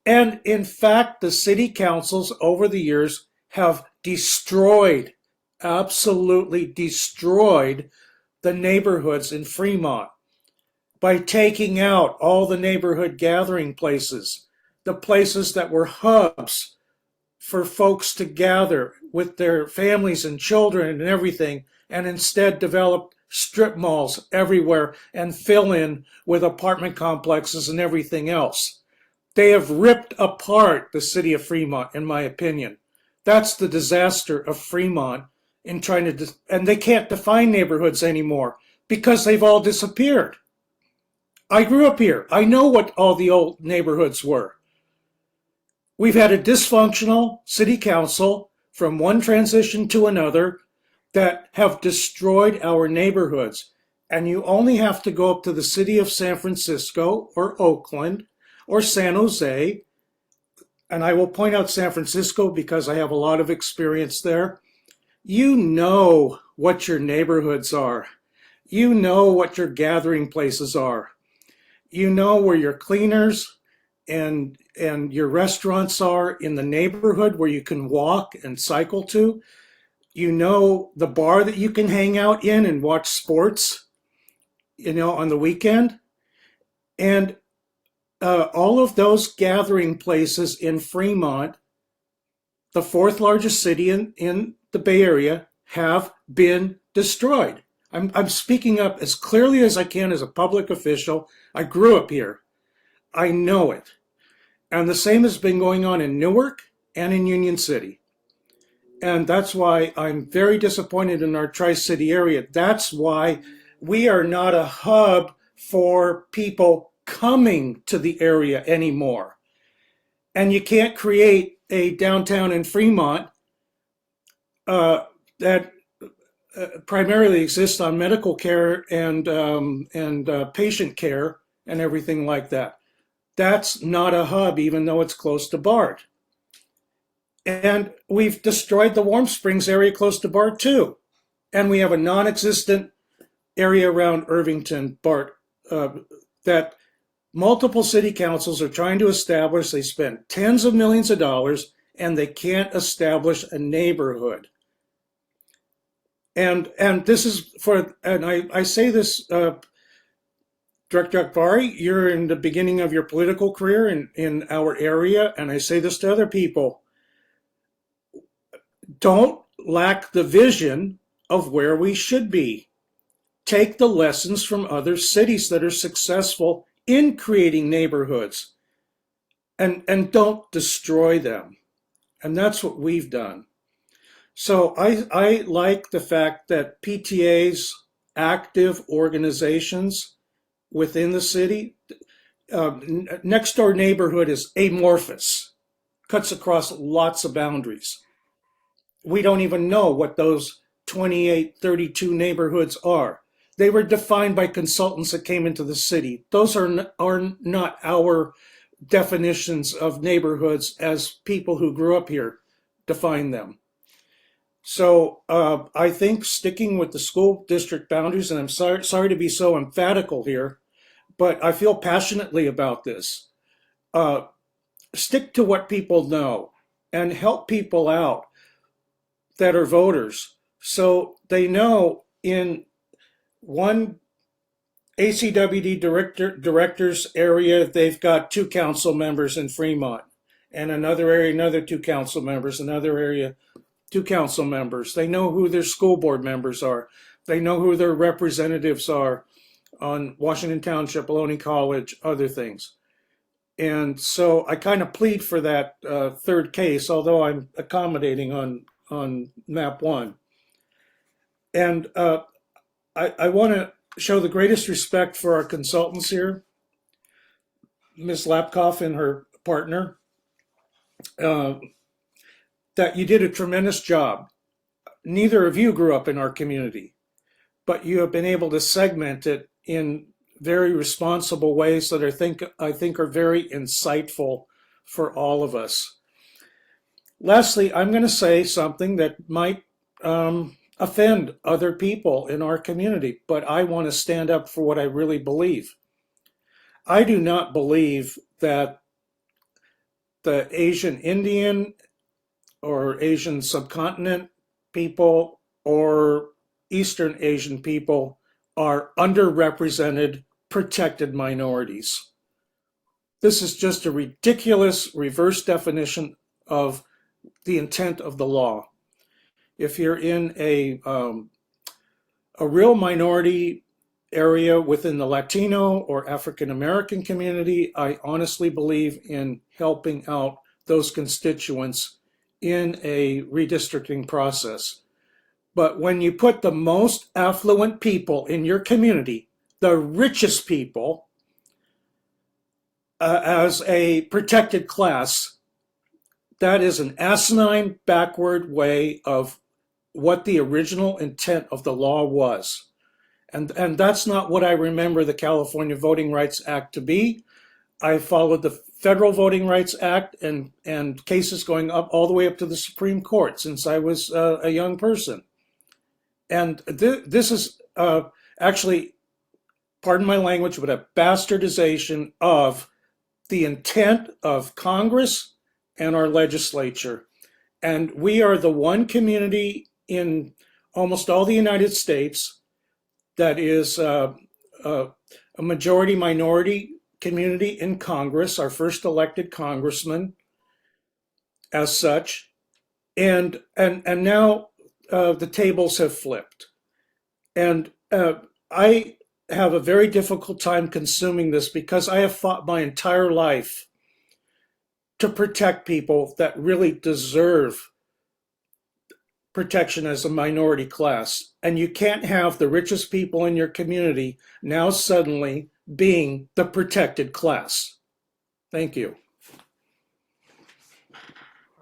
And in fact, the city councils over the years have absolutely destroyed the neighborhoods in Fremont by taking out all the neighborhood gathering places, the places that were hubs for folks to gather with their families and children and everything, and instead developed strip malls everywhere and fill in with apartment complexes and everything else. They have ripped apart the city of Fremont, in my opinion. That's the disaster of Fremont in trying to, and they can't define neighborhoods anymore because they've all disappeared. I grew up here. I know what all the old neighborhoods were. We've had a dysfunctional city council from one transition to another that have destroyed our neighborhoods. And you only have to go up to the city of San Francisco or Oakland or San Jose. And I will point out San Francisco because I have a lot of experience there. You know what your neighborhoods are. You know what your gathering places are. You know where your cleaners and your restaurants are in the neighborhood where you can walk and cycle to. You know the bar that you can hang out in and watch sports, on the weekend. And all of those gathering places in Fremont, the fourth largest city in the Bay Area, have been destroyed. I'm speaking up as clearly as I can as a public official. I grew up here. I know it. And the same has been going on in Newark and in Union City. And that's why I'm very disappointed in our Tri-City area. That's why we are not a hub for people coming to the area anymore. And you can't create a downtown in Fremont that primarily exists on medical care and patient care and everything like that. That's not a hub, even though it's close to BART. And we've destroyed the Warm Springs area close to BART too. And we have a non-existent area around Irvington, BART, that multiple city councils are trying to establish. They spend tens of millions of dollars and they can't establish a neighborhood. And this is I say this, Director Akbari, you're in the beginning of your political career in our area, and I say this to other people. Don't lack the vision of where we should be. Take the lessons from other cities that are successful in creating neighborhoods and don't destroy them. And that's what we've done. So I like the fact that PTAs, active organizations within the city, next door neighborhood is amorphous, cuts across lots of boundaries. We don't even know what those 28, 32 neighborhoods are. They were defined by consultants that came into the city. Those are not our definitions of neighborhoods as people who grew up here define them. So I think sticking with the school district boundaries, and I'm sorry to be so emphatical here, but I feel passionately about this. Stick to what people know and help people out that are voters. So they know in one ACWD director's area, they've got 2 council members in Fremont, and another area, another 2 council members, another area, 2 council members. They know who their school board members are. They know who their representatives are on Washington Township, Ohlone College, other things. And so I kind of plead for that third case, although I'm accommodating on map 1. And I want to show the greatest respect for our consultants here, Ms. Lapkoff and her partner, that you did a tremendous job. Neither of you grew up in our community, but you have been able to segment it in very responsible ways that I think are very insightful for all of us. Lastly, I'm going to say something that might offend other people in our community, but I want to stand up for what I really believe. I do not believe that the Asian Indian or Asian subcontinent people or Eastern Asian people are underrepresented, protected minorities. This is just a ridiculous reverse definition of the intent of the law. If you're in a real minority area within the Latino or African American community, I honestly believe in helping out those constituents in a redistricting process. But when you put the most affluent people in your community, the richest people, as a protected class, that is an asinine, backward way of what the original intent of the law was. And that's not what I remember the California Voting Rights Act to be. I followed the Federal Voting Rights Act and cases going up all the way up to the Supreme Court since I was a young person. And this is actually, pardon my language, but a bastardization of the intent of Congress and our legislature. And we are the one community in almost all the United States that is a majority minority community in Congress, our first elected congressman as such. And now the tables have flipped. And I have a very difficult time consuming this because I have fought my entire life to protect people that really deserve protection as a minority class. And you can't have the richest people in your community now suddenly being the protected class. Thank you.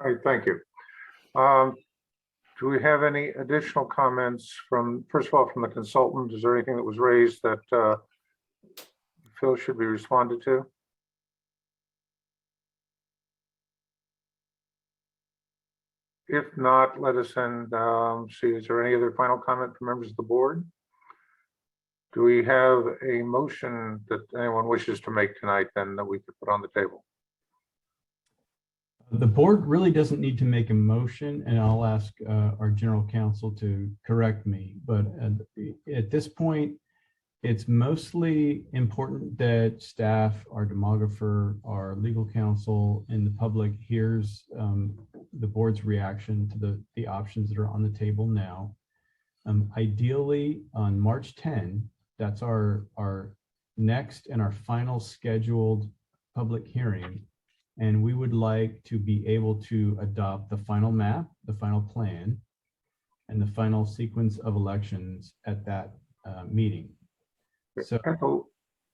All right, thank you. Do we have any additional comments from, first of all, from the consultant? Is there anything that was raised that Phil should be responded to? If not, let us then see, is there any other final comment from members of the board? Do we have a motion that anyone wishes to make tonight then that we could put on the table? The board really doesn't need to make a motion, and I'll ask our general counsel to correct me. But at this point, it's mostly important that staff, our demographer, our legal counsel, and the public hears the board's reaction to the options that are on the table now. Ideally, on March 10, that's our next and our final scheduled public hearing. And we would like to be able to adopt the final map, the final plan, and the final sequence of elections at that meeting. So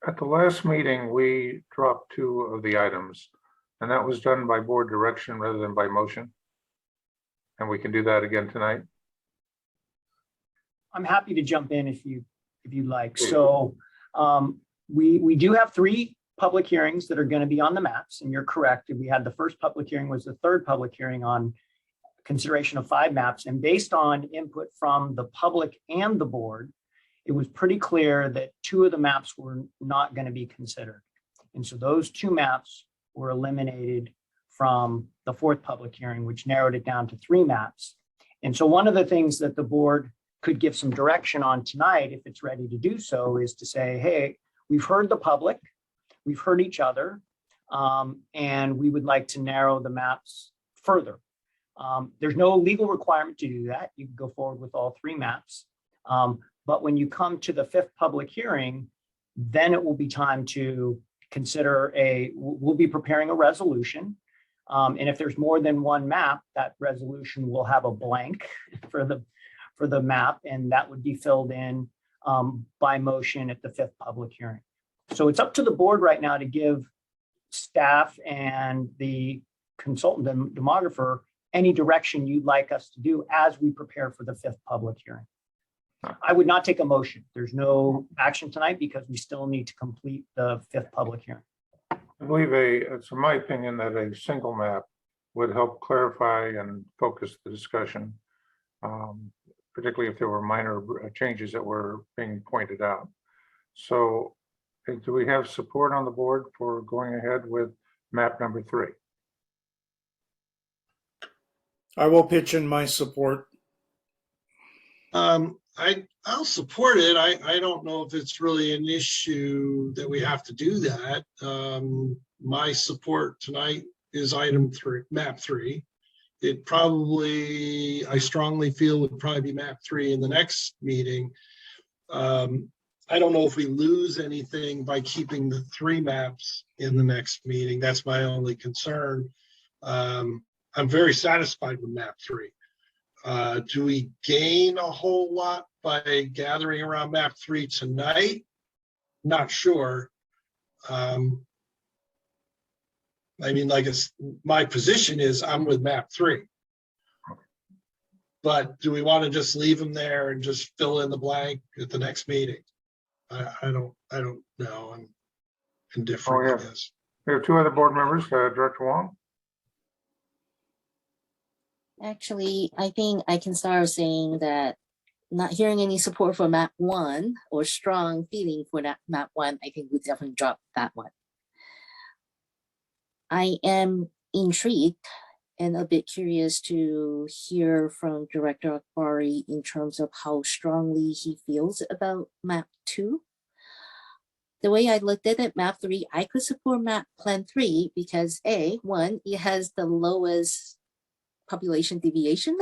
at the last meeting, we dropped 2 of the items, and that was done by board direction rather than by motion. And we can do that again tonight. I'm happy to jump in if you'd like. So we do have 3 public hearings that are going to be on the maps, and you're correct. We had the first public hearing was the third public hearing on consideration of 5 maps, and based on input from the public and the board, it was pretty clear that 2 of the maps were not going to be considered. And so those 2 maps were eliminated from the 4th public hearing, which narrowed it down to 3 maps. And so one of the things that the board could give some direction on tonight, if it's ready to do so, is to say, hey, we've heard the public, we've heard each other, and we would like to narrow the maps further. There's no legal requirement to do that. You can go forward with all 3 maps. But when you come to the 5th public hearing, then it will be time to consider we'll be preparing a resolution. And if there's more than 1 map, that resolution will have a blank for the map, and that would be filled in by motion at the 5th public hearing. So it's up to the board right now to give staff and the consultant and demographer any direction you'd like us to do as we prepare for the 5th public hearing. I would not take a motion. There's no action tonight because we still need to complete the 5th public hearing. I believe it's in my opinion that a single map would help clarify and focus the discussion, particularly if there were minor changes that were being pointed out. So do we have support on the board for going ahead with map number 3? I will pitch in my support. I'll support it. I don't know if it's really an issue that we have to do that. My support tonight is item 3, map 3. It probably, I strongly feel, would probably be map 3 in the next meeting. I don't know if we lose anything by keeping the 3 maps in the next meeting. That's my only concern. I'm very satisfied with map 3. Do we gain a whole lot by gathering around map 3 tonight? Not sure. I mean, my position is I'm with map 3. But do we want to just leave them there and just fill in the blank at the next meeting? I don't know. I'm indifferent, I guess. We have 2 other board members, Director Wong. Actually, I think I can start saying that not hearing any support for map 1 or strong feeling for that map 1, I think we definitely drop that one. I am intrigued and a bit curious to hear from Director Akbari in terms of how strongly he feels about map 2. The way I looked at it, map 3, I could support map plan 3 because one, it has the lowest population deviation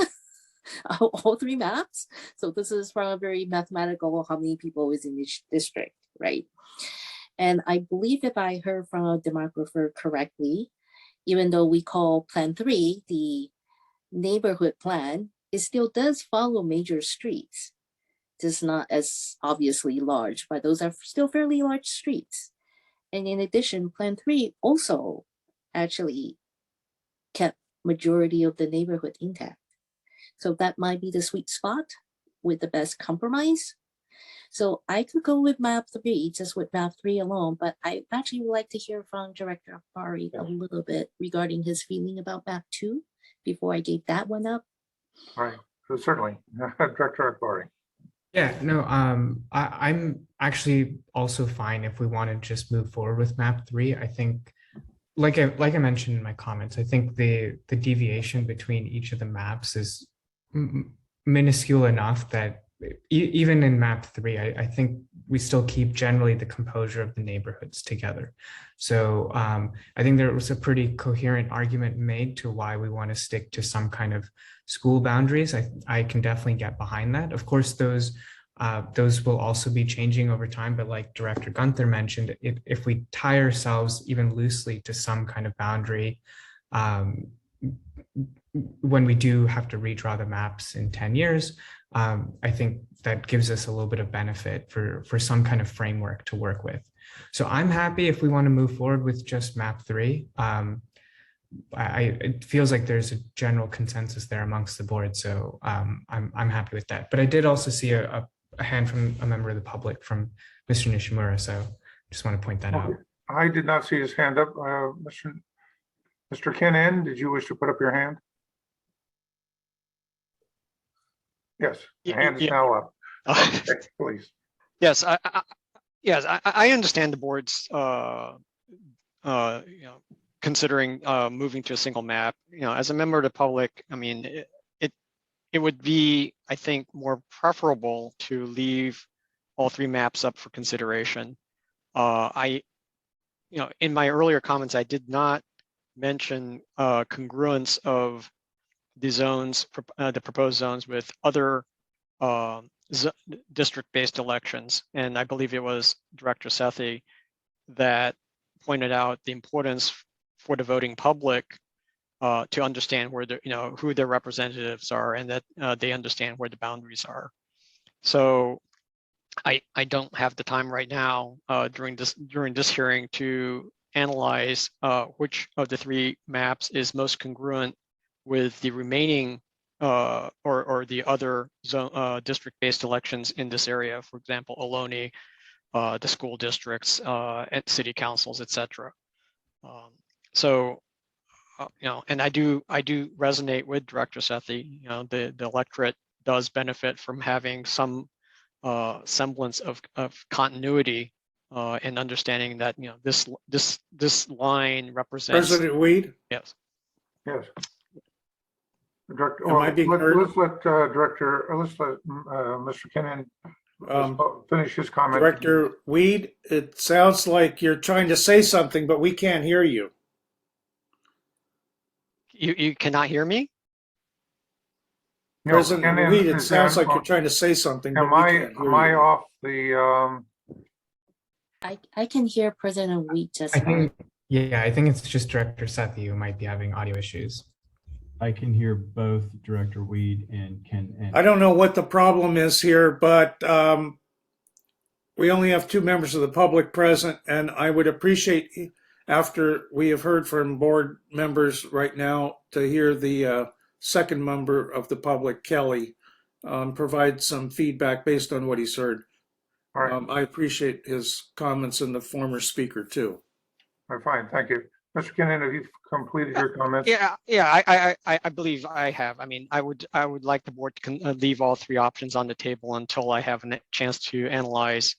of all 3 maps. So this is from a very mathematical, how many people is in each district, right? And I believe if I heard from a demographer correctly, even though we call plan 3 the neighborhood plan, it still does follow major streets. Just not as obviously large, but those are still fairly large streets. And in addition, plan 3 also actually kept majority of the neighborhood intact. So that might be the sweet spot with the best compromise. So I could go with map 3, just with map 3 alone, but I actually would like to hear from Director Akbari a little bit regarding his feeling about map 2 before I gave that one up. All right, so certainly. Director Akbari. Yeah, no, I'm actually also fine if we want to just move forward with map 3. I think, like I mentioned in my comments, I think the deviation between each of the maps is minuscule enough that even in map 3, I think we still keep generally the composure of the neighborhoods together. So I think there was a pretty coherent argument made to why we want to stick to some kind of school boundaries. I can definitely get behind that. Of course, those will also be changing over time, but like Director Gunther mentioned, if we tie ourselves even loosely to some kind of boundary, when we do have to redraw the maps in 10 years, I think that gives us a little bit of benefit for some kind of framework to work with. So I'm happy if we want to move forward with just map 3. It feels like there's a general consensus there amongst the board, so I'm happy with that. But I did also see a hand from a member of the public, from Mr. Nishimura, so just want to point that out. I did not see his hand up. Mr. Ken N, did you wish to put up your hand? Yes, the hand is now up. Okay, please. Yes, I understand the board's considering moving to a single map. As a member of the public, I mean, it would be, I think, more preferable to leave all 3 maps up for consideration. In my earlier comments, I did not mention congruence of the zones, the proposed zones, with other district-based elections. And I believe it was Director Sethi that pointed out the importance for the voting public to understand where who their representatives are, and that they understand where the boundaries are. So I don't have the time right now during this hearing to analyze which of the 3 maps is most congruent with the remaining or the other zone district-based elections in this area. For example, Ohlone, the school districts, and city councils, etc. And I do resonate with Director Sethi. The electorate does benefit from having some semblance of continuity and understanding that this line represents. President Weed? Yes. Yes. Director, Am I being heard? let's let Mr. Kennan finish his comment. Director Weed, it sounds like you're trying to say something, but we can't hear you. You cannot hear me? No, President Kennan Weed, it is sounds down. like you're trying to say something, but Am we I can't hear am I you. off the? I can hear President Weed just I fine. think it's just Director Sethi who might be having audio issues. I can hear both Director Weed and Ken N. I don't know what the problem is here, but we only have 2 members of the public present, and I would appreciate, after we have heard from board members right now, to hear the second member of the public, Kelly, provide some feedback based on what he's heard. All right. I appreciate his comments and the former speaker too. All right, fine, thank you. Mr. Kennan, have you completed your comments? Yeah, I believe I have. I mean, I would like the board to leave all 3 options on the table until I have a chance to analyze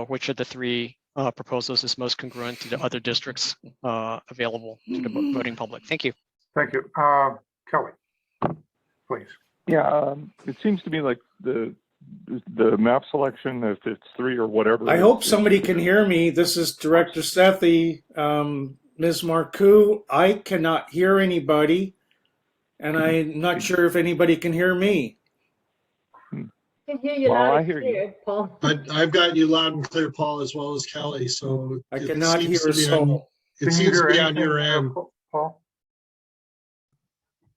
which of the 3 proposals is most congruent to the other districts available to the voting public. Thank you. Thank you. Kelly, please. Yeah, it seems to me like the map selection, if it's 3 or whatever. I hope somebody can hear me. This is Director Sethi. Ms. Marcoux, I cannot hear anybody, and I'm not sure if anybody can hear me. I can hear you Well, loud I and hear you. clear, Paul. I've got you loud and clear, Paul, as well as Kelly, so. I it cannot seems hear to a be on- soul. It Can you seems to hear be on anything, your end. Paul?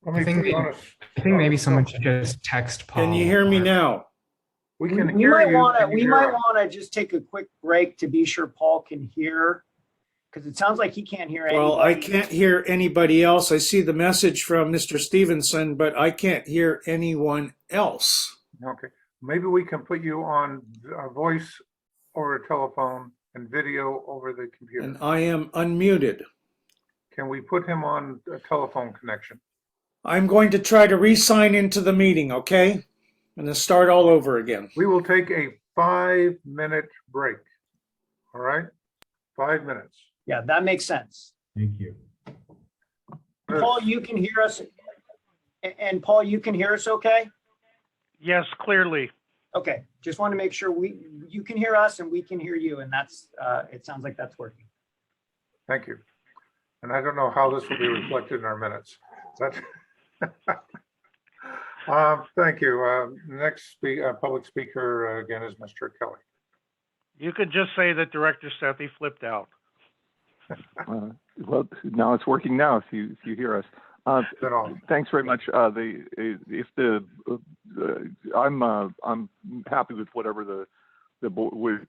Let I me think, put you on a- I think maybe someone should just text Paul. Can you hear me or- now? We We can we hear might you. want to, Can you we hear might us? want to just take a quick break to be sure Paul can hear. Because it sounds like he can't hear anybody. Well, I can't hear anybody else. I see the message from Mr. Stevenson, but I can't hear anyone else. Okay, maybe we can put you on a voice over a telephone and video over the computer. And I am unmuted. Can we put him on a telephone connection? I'm going to try to re-sign into the meeting, okay? And then start all over again. We will take a 5-minute break. All right? 5 minutes. Yeah, that makes sense. Thank you. Paul, you can hear us. And Paul, you can hear us okay? Yes, clearly. Okay, just want to make sure you can hear us and we can hear you, and that's, it sounds like that's working. Thank you. And I don't know how this will be reflected in our minutes. But thank you. Next public speaker again is Mr. Kelly. You could just say that Director Sethi flipped out. Well, now it's working now if you hear us. Then all. Thanks very much. I'm happy with whatever the board with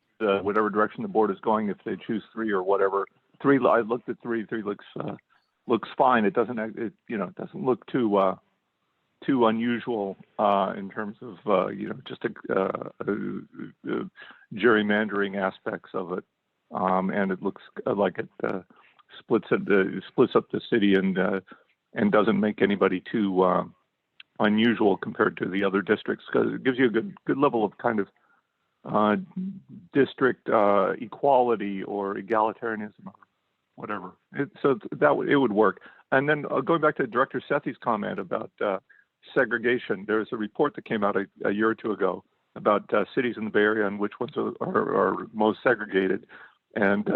whatever direction the board is going. If they choose 3 or whatever, 3. I looked at 3. 3 looks fine. It doesn't doesn't look too unusual in terms of just gerrymandering aspects of it, and it looks like it splits up the city and doesn't make anybody too unusual compared to the other districts, because it gives you a good level of kind of district equality or egalitarianism or whatever. So it would work. And then going back to Director Sethi's comment about segregation, there's a report that came out a year or two ago about cities in the Bay Area and which ones are most segregated. And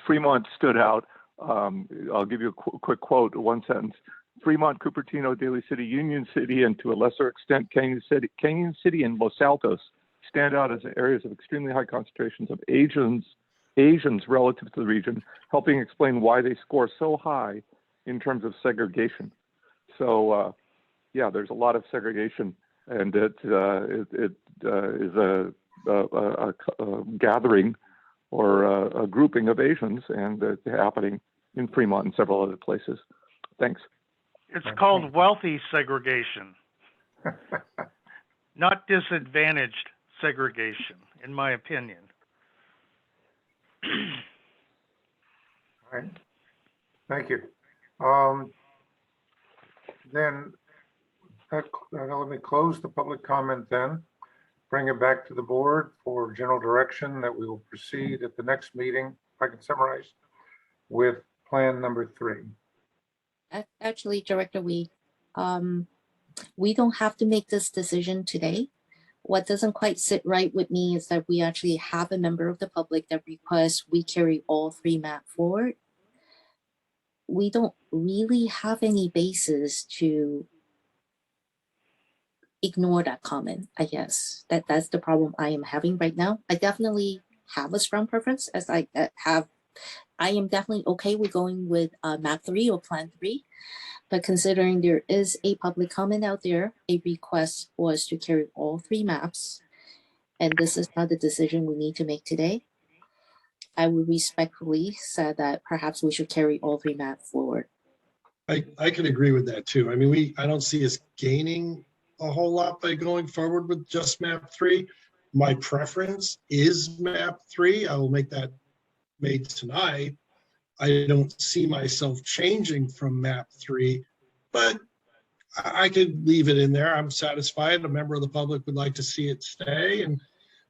Fremont stood out. I'll give you a quick quote, one sentence. Fremont, Cupertino, Daly City, Union City, and to a lesser extent, Canyon City and Los Altos stand out as areas of extremely high concentrations of Asians relative to the region, helping explain why they score so high in terms of segregation. So, yeah, there's a lot of segregation, and it is a gathering or a grouping of Asians, and it's happening in Fremont and several other places. Thanks. It's called wealthy segregation, not disadvantaged segregation, in my opinion. All right. Thank you. Then let me close the public comment then. Bring it back to the board for general direction that we will proceed at the next meeting, if I can summarize, with plan number 3. Actually, Director we don't have to make this decision today. What doesn't quite sit right with me is that we actually have a member of the public that requests we carry all 3 maps forward. We don't really have any basis to ignore that comment, I guess. That's the problem I am having right now. I definitely have a strong preference, as I am definitely okay with going with map 3 or plan 3, but considering there is a public comment out there, a request was to carry all 3 maps, and this is not the decision we need to make today. I would respectfully say that perhaps we should carry all 3 maps forward. I can agree with that too. I mean, I don't see us gaining a whole lot by going forward with just map 3. My preference is map 3. I will make that made tonight. I don't see myself changing from map 3, but I could leave it in there. I'm satisfied. A member of the public would like to see it stay, and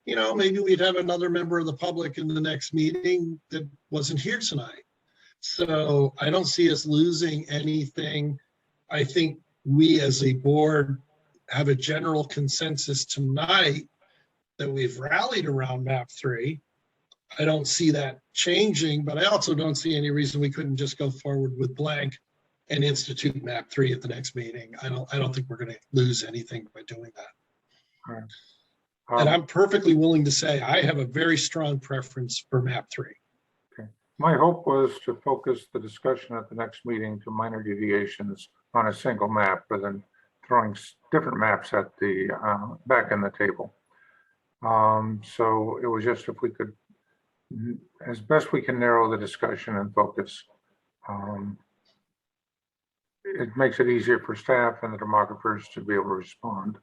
maybe we'd have another member of the public in the next meeting that wasn't here tonight. So I don't see us losing anything. I think we as a board have a general consensus tonight that we've rallied around map 3. I don't see that changing, but I also don't see any reason we couldn't just go forward with blank and institute map 3 at the next meeting. I don't think we're going to lose anything by doing that. Right. And I'm perfectly willing to say I have a very strong preference for map 3. My hope was to focus the discussion at the next meeting to minor deviations on a single map rather than throwing different maps at the back in the table. So it was just if we could, as best we can, narrow the discussion and focus. It makes it easier for staff and the demographers to be able to respond,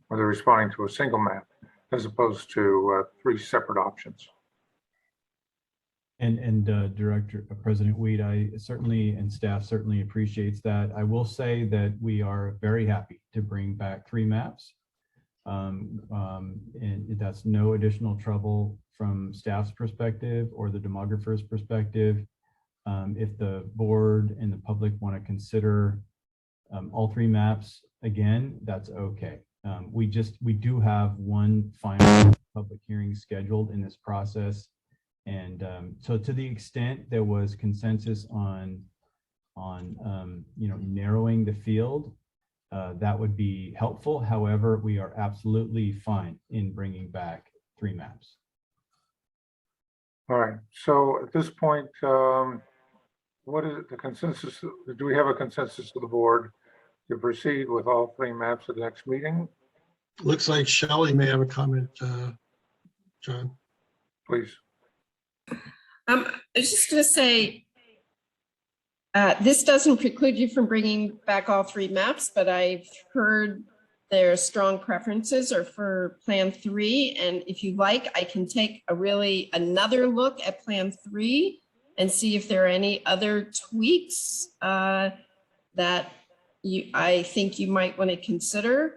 where they're responding to a single map as opposed to 3 separate options. And Director, President Weed, I certainly, and staff certainly appreciates that. I will say that we are very happy to bring back 3 maps. And that's no additional trouble from staff's perspective or the demographer's perspective. If the board and the public want to consider all 3 maps again, that's okay. We do have one final public hearing scheduled in this process. And so to the extent there was consensus on narrowing the field, that would be helpful. However, we are absolutely fine in bringing back 3 maps. All right, so at this point, what is the consensus? Do we have a consensus of the board to proceed with all 3 maps at the next meeting? Looks like Shelley may have a comment, John. Please. I was just going to say, this doesn't preclude you from bringing back all 3 maps, but I've heard their strong preferences are for Plan 3. And if you like, I can take another look at Plan 3 and see if there are any other tweaks that I think you might want to consider.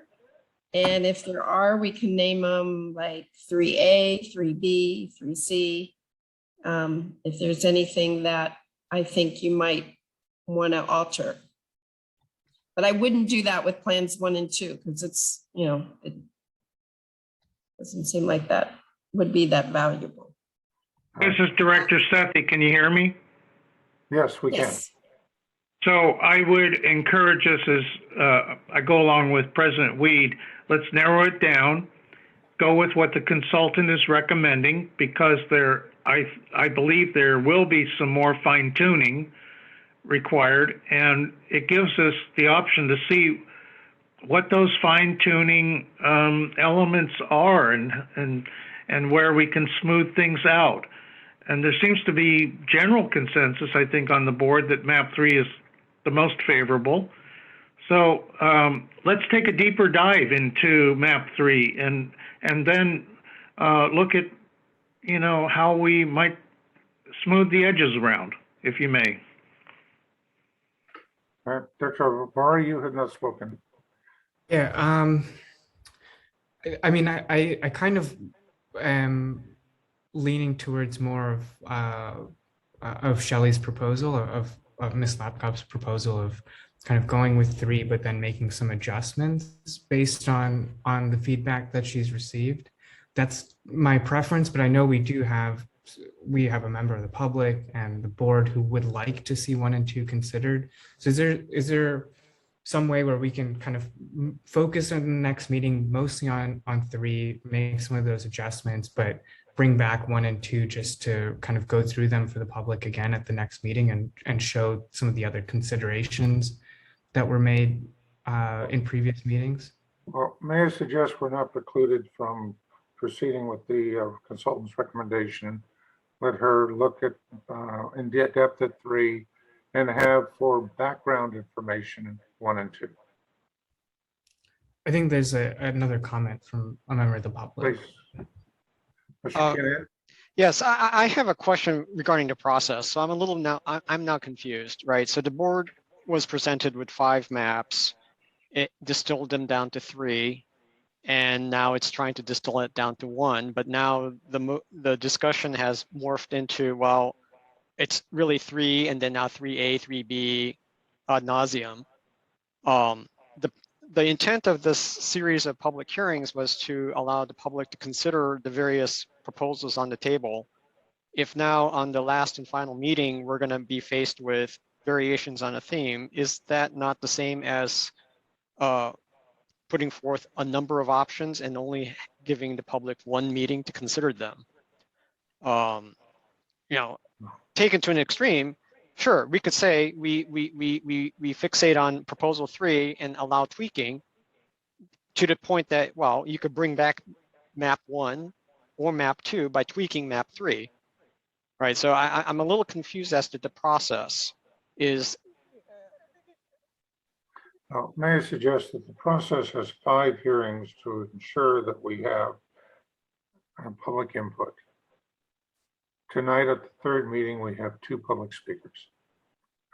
And if there are, we can name them like 3A, 3B, 3C. If there's anything that I think you might want to alter. But I wouldn't do that with plans 1 and 2 because it's, it doesn't seem like that would be that valuable. This is Director Sethi. Can you hear me? Yes, we can. Yes. So I would encourage us as I go along with President Weed, let's narrow it down, go with what the consultant is recommending, because I believe there will be some more fine tuning required, and it gives us the option to see what those fine tuning elements are and where we can smooth things out. And there seems to be general consensus, I think, on the board that map 3 is the most favorable. So let's take a deeper dive into map 3 and then look at, how we might smooth the edges around, if you may. All right, Dr. Barr, you have not spoken. Yeah, I mean, I kind of am leaning towards more of Shelley's proposal, of Ms. Lapkop's proposal of kind of going with 3, but then making some adjustments based on the feedback that she's received. That's my preference, but I know we have a member of the public and the board who would like to see 1 and 2 considered. So is there some way where we can kind of focus on the next meeting mostly on 3, make some of those adjustments, but bring back 1 and 2 just to kind of go through them for the public again at the next meeting and show some of the other considerations that were made in previous meetings? Well, may I suggest we're not precluded from proceeding with the consultant's recommendation. Let her look at in depth at 3 and have for background information 1 and 2. I think there's another comment from a member of the public. Please. Mr. Kennedy? Yes, I have a question regarding the process. So I'm now confused, right? So the board was presented with 5 maps. It distilled them down to 3. and now it's trying to distill it down to one. But now the discussion has morphed into, well, it's really three, and then now 3A, 3B ad nauseum. The intent of this series of public hearings was to allow the public to consider the various proposals on the table. If now on the last and final meeting, we're going to be faced with variations on a theme, is that not the same as putting forth a number of options and only giving the public one meeting to consider them? You know, taken to an extreme, sure, we could say we fixate on proposal 3 and allow tweaking to the point that, well, you could bring back map 1 or map 2 by tweaking map 3, right? So I'm a little confused as to the process is. May I suggest that the process has 5 hearings to ensure that we have public input. Tonight at the 3rd meeting, we have 2 public speakers.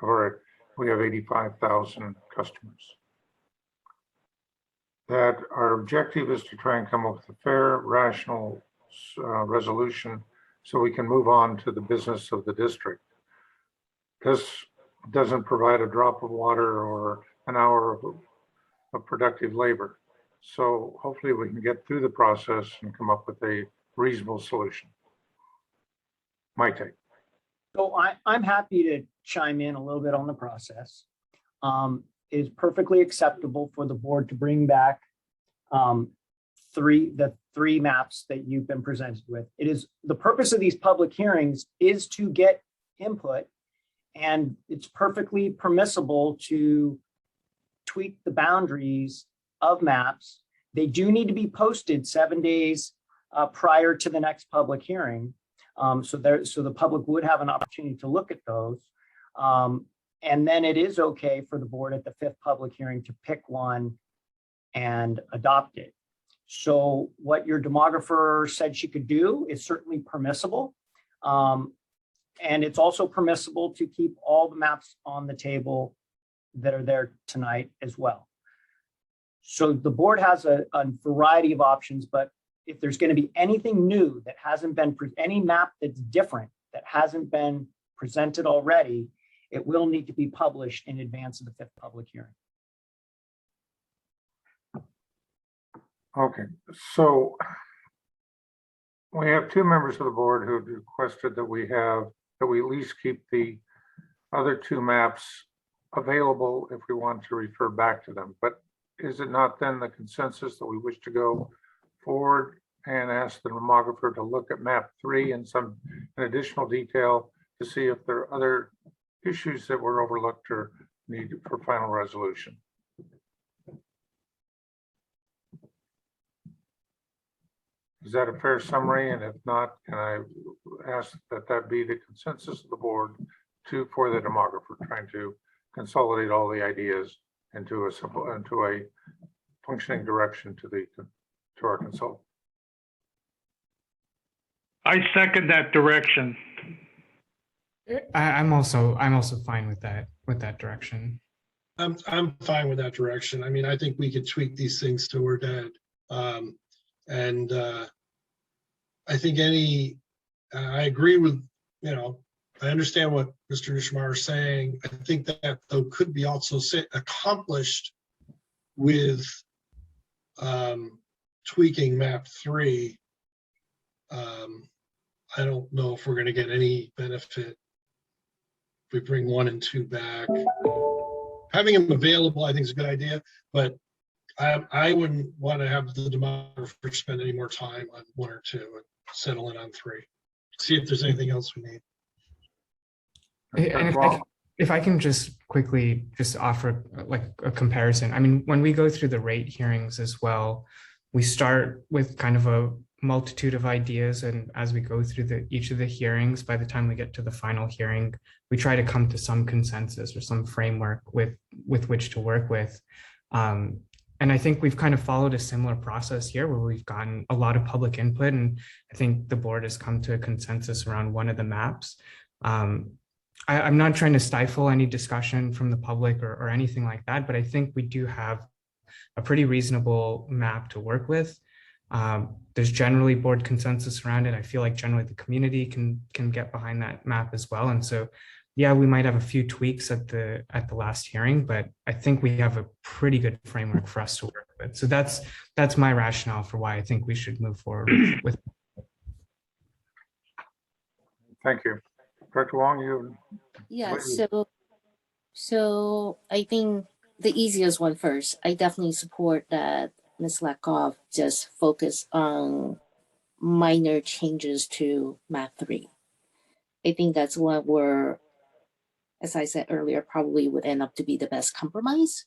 Or we have 85,000 customers. That our objective is to try and come up with a fair, rational resolution so we can move on to the business of the district. This doesn't provide a drop of water or an hour of productive labor. So hopefully we can get through the process and come up with a reasonable solution. My take. So I'm happy to chime in a little bit on the process. It is perfectly acceptable for the board to bring back the three maps that you've been presented with. It is the purpose of these public hearings is to get input, and it's perfectly permissible to tweak the boundaries of maps. They do need to be posted 7 days prior to the next public hearing. So the public would have an opportunity to look at those. And then it is okay for the board at the 5th public hearing to pick one and adopt it. So what your demographer said she could do is certainly permissible. And it's also permissible to keep all the maps on the table that are there tonight as well. So the board has a variety of options, but if there's going to be anything new that hasn't been, any map that's different that hasn't been presented already, it will need to be published in advance of the 5th public hearing. Okay, so we have 2 members of the board who have requested that we at least keep the other 2 maps available if we want to refer back to them. But is it not then the consensus that we wish to go forward and ask the demographer to look at map 3 in additional detail to see if there are other issues that were overlooked or needed for final resolution? Is that a fair summary? And if not, can I ask that be the consensus of the board for the demographer, trying to consolidate all the ideas into a functioning direction to our consultant? I second that direction. I'm also fine with that direction. I'm fine with that direction. I mean, I think we could tweak these things till we're dead. And I think I agree with, I understand what Mr. Nishmar is saying. I think that though could be also accomplished with tweaking map 3. I don't know if we're going to get any benefit if we bring 1 and 2 back. Having them available, I think, is a good idea, but I wouldn't want to have the demographer spend any more time on 1 or 2 and settle in on 3. See if there's anything else we need. And if I can just quickly offer like a comparison. I mean, when we go through the rate hearings as well, we start with kind of a multitude of ideas, and as we go through each of the hearings, by the time we get to the final hearing, we try to come to some consensus or some framework with which to work with. And I think we've kind of followed a similar process here where we've gotten a lot of public input, and I think the board has come to a consensus around one of the maps. I'm not trying to stifle any discussion from the public or anything like that, but I think we do have a pretty reasonable map to work with. There's generally board consensus around it. I feel like generally the community can get behind that map as well. And so, yeah, we might have a few tweaks at the last hearing, but I think we have a pretty good framework for us to work with. So that's my rationale for why I think we should move forward with. Thank you. Director Wong, you. Yeah, Please. so I think the easiest one first, I definitely support that Ms. Lakoff just focus on minor changes to map 3. I think that's what we're, as I said earlier, probably would end up to be the best compromise.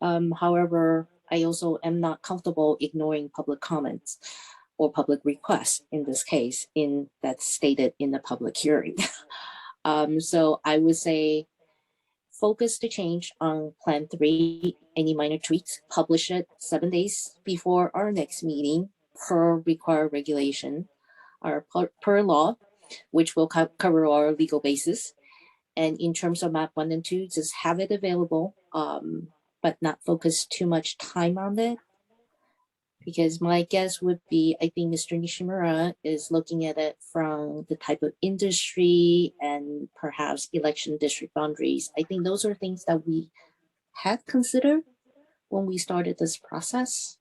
However, I also am not comfortable ignoring public comments or public requests in this case, in that's stated in the public hearing. So I would say focus the change on Plan 3, any minor tweaks, publish it 7 days before our next meeting per required regulation or per law, which will cover our legal basis. And in terms of map 1 and 2, just have it available, but not focus too much time on it. Because my guess would be, I think Mr. Nishimura is looking at it from the type of industry and perhaps election district boundaries. I think those are things that we had considered when we started this process.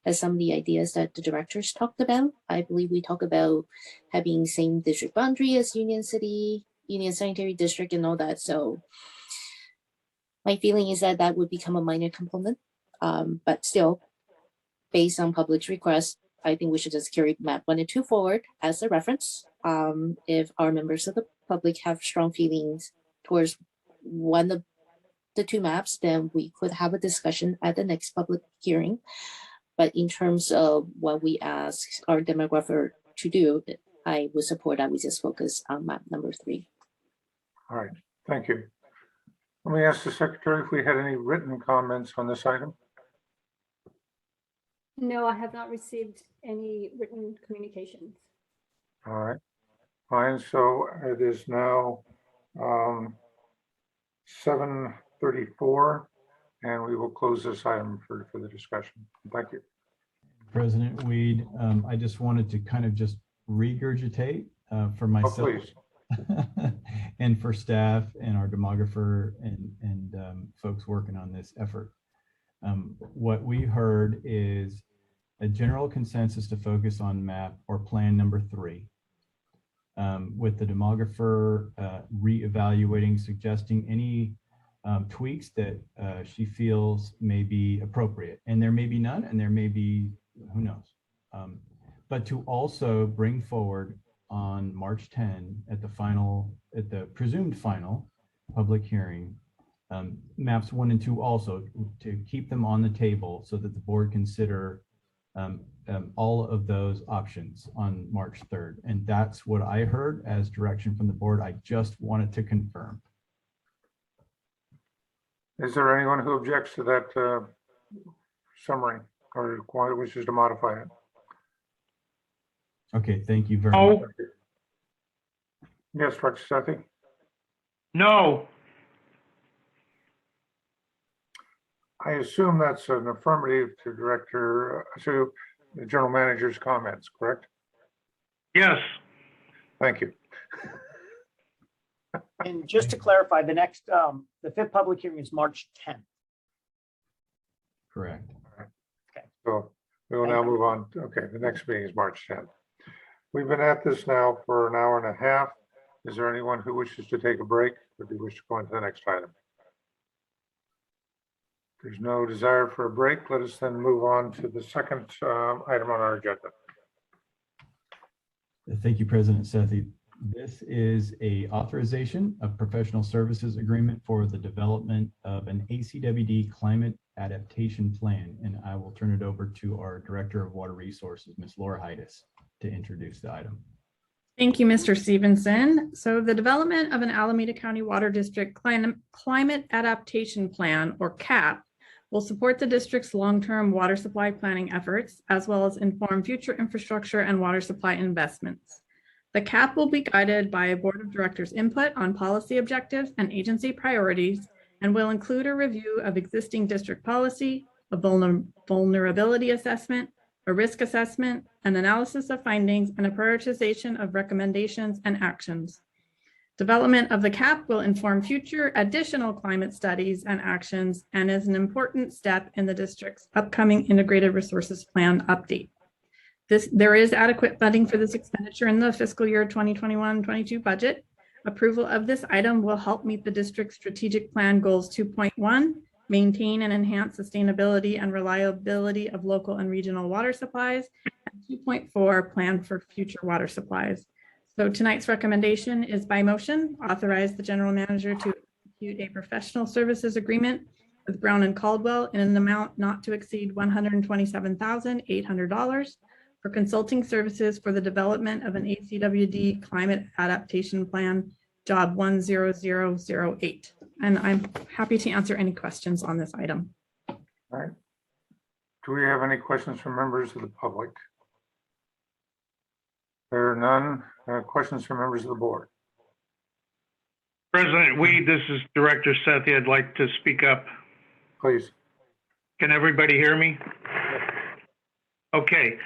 As some of the ideas that the directors talked about, I believe we talked about having same district boundary as Union City, Union Sanitary District and all that. So my feeling is that that would become a minor component, but still, based on public's request, I think we should just carry map 1 and 2 forward as a reference. If our members of the public have strong feelings towards one of the 2 maps, then we could have a discussion at the next public hearing. But in terms of what we ask our demographer to do, I would support that we just focus on map number 3. All right, thank you. Let me ask the secretary if we had any written comments on this item. No, I have not received any written communications. All right, fine. So it is now 7:34, and we will close this item for the discussion. Thank you. President Weed, I just wanted to kind of just regurgitate for myself. Oh, please. And for staff and our demographer and folks working on this effort. What we heard is a general consensus to focus on map or plan number 3, with the demographer reevaluating, suggesting any tweaks that she feels may be appropriate. And there may be none, and there may be, who knows. But to also bring forward on March 10 at the presumed final public hearing, maps 1 and 2 also, to keep them on the table so that the board consider all of those options on March 3rd. And that's what I heard as direction from the board. I just wanted to confirm. Is there anyone who objects to that summary or wishes to modify it? Okay, thank you very Oh. much. Yes, Director Sethi? No, I assume that's an affirmative to to the general manager's comments, correct? yes, Thank you. And just to clarify, the next, the 5th public hearing is March 10th. Correct. So we will now move on. Okay, the next meeting is March 10th. We've been at this now for an hour and a half. Is there anyone who wishes to take a break or do you wish to go on to the next item? There's no desire for a break. Let us then move on to the second item on our agenda. Thank you, President Sethi. This is a authorization of professional services agreement for the development of an ACWD climate adaptation plan. And I will turn it over to our Director of Water Resources, Ms. Laura Heides, to introduce the item. Thank you, Mr. Stevenson. So the development of an Alameda County Water District Climate Adaptation Plan, or CAP, will support the district's long-term water supply planning efforts, as well as inform future infrastructure and water supply investments. The CAP will be guided by a board of directors' input on policy objectives and agency priorities, and will include a review of existing district policy, a vulnerability assessment, a risk assessment, an analysis of findings, and a prioritization of recommendations and actions. Development of the CAP will inform future additional climate studies and actions and is an important step in the district's upcoming Integrated Resources Plan update. There is adequate funding for this expenditure in the fiscal year 2021-22 budget. Approval of this item will help meet the district's strategic plan goals 2.1, maintain and enhance sustainability and reliability of local and regional water supplies, and 2.4, plan for future water supplies. So tonight's recommendation is by motion, authorize the general manager to execute a professional services agreement with Brown and Caldwell in an amount not to exceed $127,800 for consulting services for the development of an ACWD climate adaptation plan, job 10008. And I'm happy to answer any questions on this item. All right. Do we have any questions from members of the public? There are none. Questions from members of the board? President Weed, this is Director Sethi. I'd like to speak up. Please. Can everybody hear me? Okay.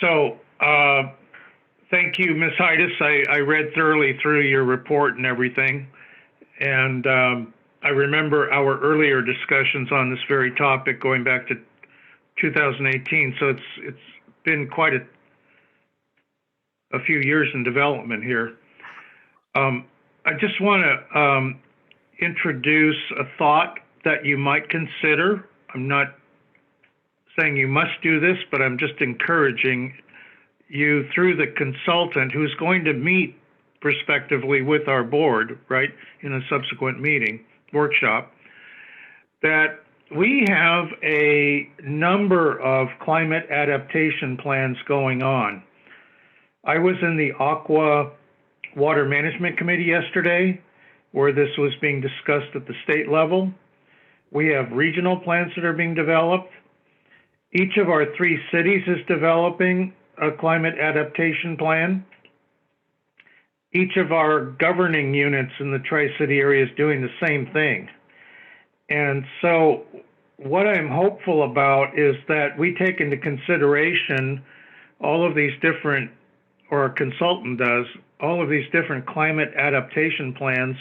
So thank you, Ms. Heides. I read thoroughly through your report and everything. And I remember our earlier discussions on this very topic going back to 2018. So it's been quite a few years in development here. I just want to introduce a thought that you might consider. I'm not saying you must do this, but I'm just encouraging you through the consultant who's going to meet prospectively with our board, right, in a subsequent meeting, workshop, that we have a number of climate adaptation plans going on. I was in the Aqua Water Management Committee yesterday, where this was being discussed at the state level. We have regional plans that are being developed. Each of our 3 cities is developing a climate adaptation plan. Each of our governing units in the Tri-City area is doing the same thing. And so what I'm hopeful about is that we take into consideration all of these different, or a consultant does, all of these different climate adaptation plans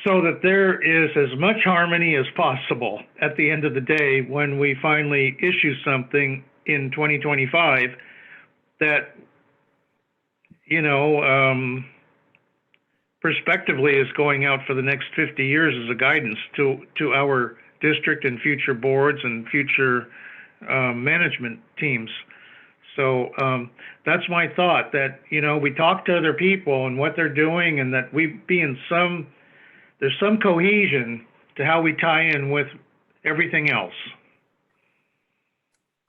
so that there is as much harmony as possible at the end of the day when we finally issue something in 2025 that, you know, prospectively is going out for the next 50 years as a guidance to our district and future boards and future management teams. So that's my thought, that, you know, we talk to other people and what they're doing, and that we be in there's some cohesion to how we tie in with everything else.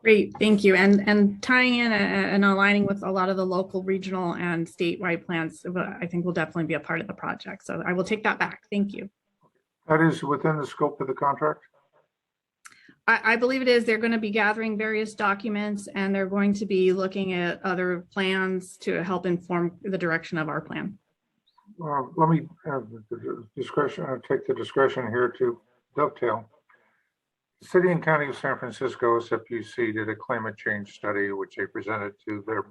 Great, thank you. And tying in and aligning with a lot of the local, regional, and statewide plans, I think will definitely be a part of the project. So I will take that back. Thank you. That is within the scope of the contract? I believe it is. They're going to be gathering various documents, and they're going to be looking at other plans to help inform the direction of our plan. Let me have the discretion, take the discretion here to dovetail. The City and County of San Francisco, SFPC, did a climate change study, which they presented to the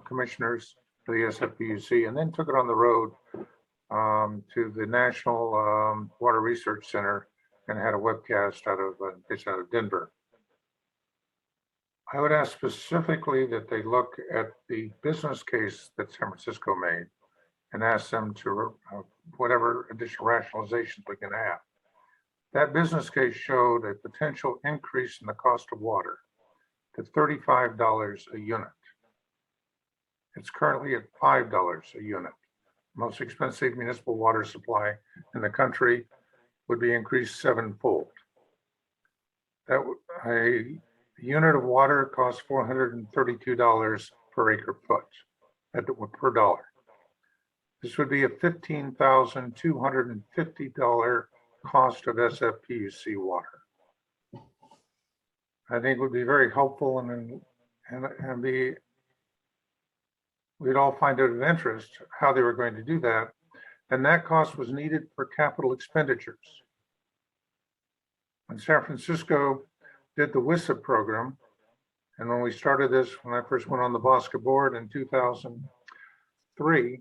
commissioners of the SFPC, and then took it on the road to the National Water Research Center and had a webcast out of Denver. I would ask specifically that they look at the business case that San Francisco made and ask them to whatever additional rationalizations we can have. That business case showed a potential increase in the cost of water to $35 a unit. It's currently at $5 a unit. Most expensive municipal water supply in the country would be increased 7-fold. That a unit of water costs $432 per acre foot per dollar. This would be a $15,250 cost of SFPUC water. I think would be very helpful, and we'd all find it of interest how they were going to do that. And that cost was needed for capital expenditures. When San Francisco did the WISA program, and when we started this, when I first went on the Bosca board in 2003,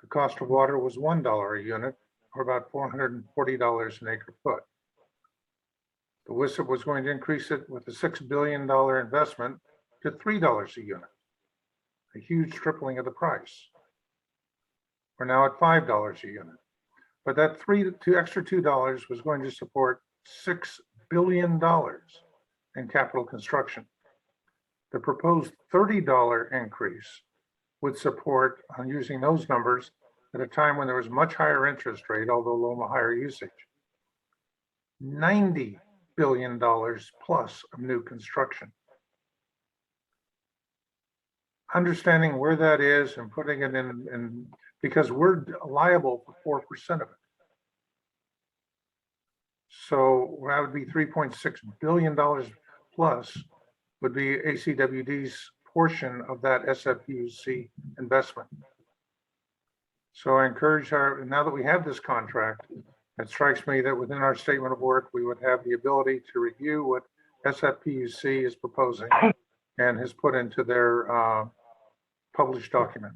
the cost of water was $1 a unit, or about $440 an acre foot. The WISA was going to increase it with a $6 billion investment to $3 a unit, a huge tripling of the price. We're now at $5 a unit. But that extra $2 was going to support $6 billion in capital construction. The proposed $30 increase would support, on using those numbers, at a time when there was much higher interest rate, although low higher usage, $90 billion plus of new construction. Understanding where that is and putting it in because we're liable for 4% of it. So that would be $3.6 billion plus would be ACWD's portion of that SFPUC investment. So I encourage her, now that we have this contract, it strikes me that within our statement of work, we would have the ability to review what SFPUC is proposing and has put into their published document.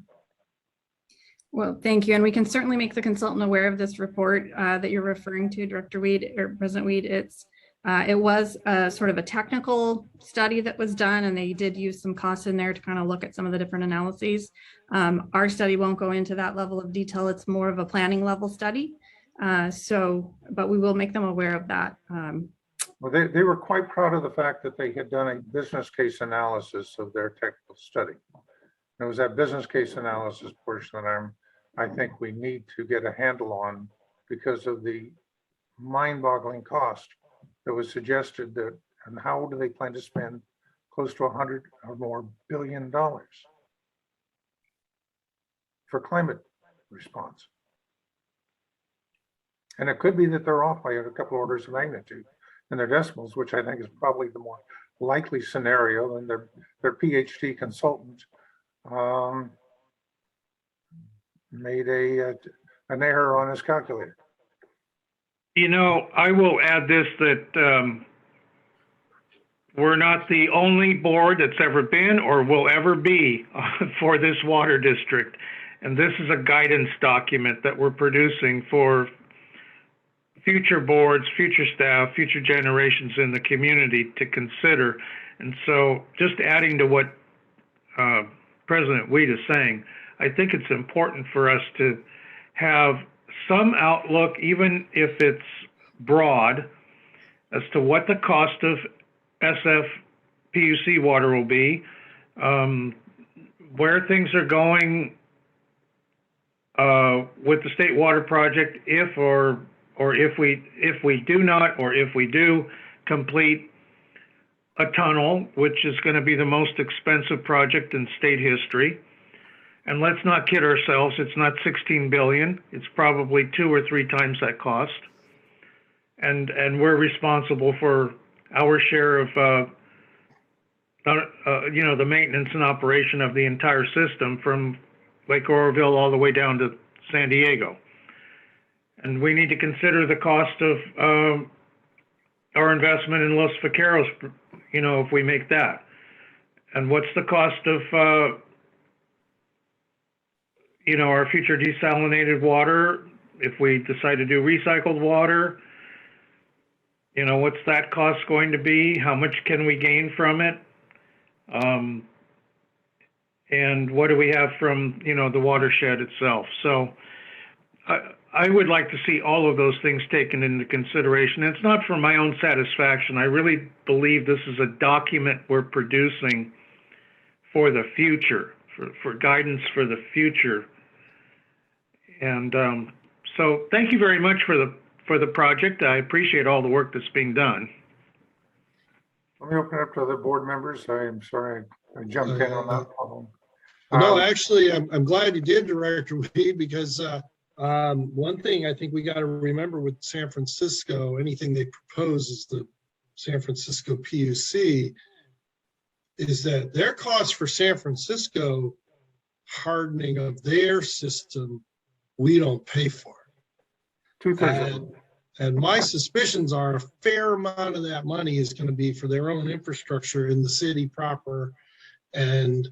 Well, thank you. And we can certainly make the consultant aware of this report that you're referring to, Director Weed or President Weed. It was sort of a technical study that was done, and they did use some costs in there to kind of look at some of the different analyses. Our study won't go into that level of detail. It's more of a planning level study. But we will make them aware of that. Well, they were quite proud of the fact that they had done a business case analysis of their technical study. It was that business case analysis portion that I think we need to get a handle on because of the mind-boggling cost that was suggested, that, and how do they plan to spend close to $100 or more billion for climate response. And it could be that they're off by a couple orders of magnitude in their decimals, which I think is probably the more likely scenario, and their PhD consultant made an error on his calculator. You know, I will add this, that we're not the only board that's ever been or will ever be for this water district. And this is a guidance document that we're producing for future boards, future staff, future generations in the community to consider. And so just adding to what President Weed is saying, I think it's important for us to have some outlook, even if it's broad, as to what the cost of SFPUC water will be, where things are going with the state water project, if we do not, or if we do complete a tunnel, which is going to be the most expensive project in state history. And let's not kid ourselves, it's not $16 billion, it's probably 2 or 3 times that cost. And we're responsible for our share of the maintenance and operation of the entire system from Lake Oroville all the way down to San Diego. And we need to consider the cost of our investment in Los Vaqueros, if we make that. And what's the cost of our future desalinated water, if we decide to do recycled water, what's that cost going to be? How much can we gain from it? And what do we have from, the watershed itself? So I would like to see all of those things taken into consideration. It's not for my own satisfaction. I really believe this is a document we're producing for the future, for guidance for the future. And so thank you very much for the project. I appreciate all the work that's being done. Let me open up to other board members. I'm sorry I jumped in on that problem. No, actually, I'm glad you did, Director Weed, because one thing I think we got to remember with San Francisco, anything they propose is the San Francisco PUC, is that their cost for San Francisco hardening of their system, we don't pay for. 2/3. And my suspicions are a fair amount of that money is going to be for their own infrastructure in the city proper. And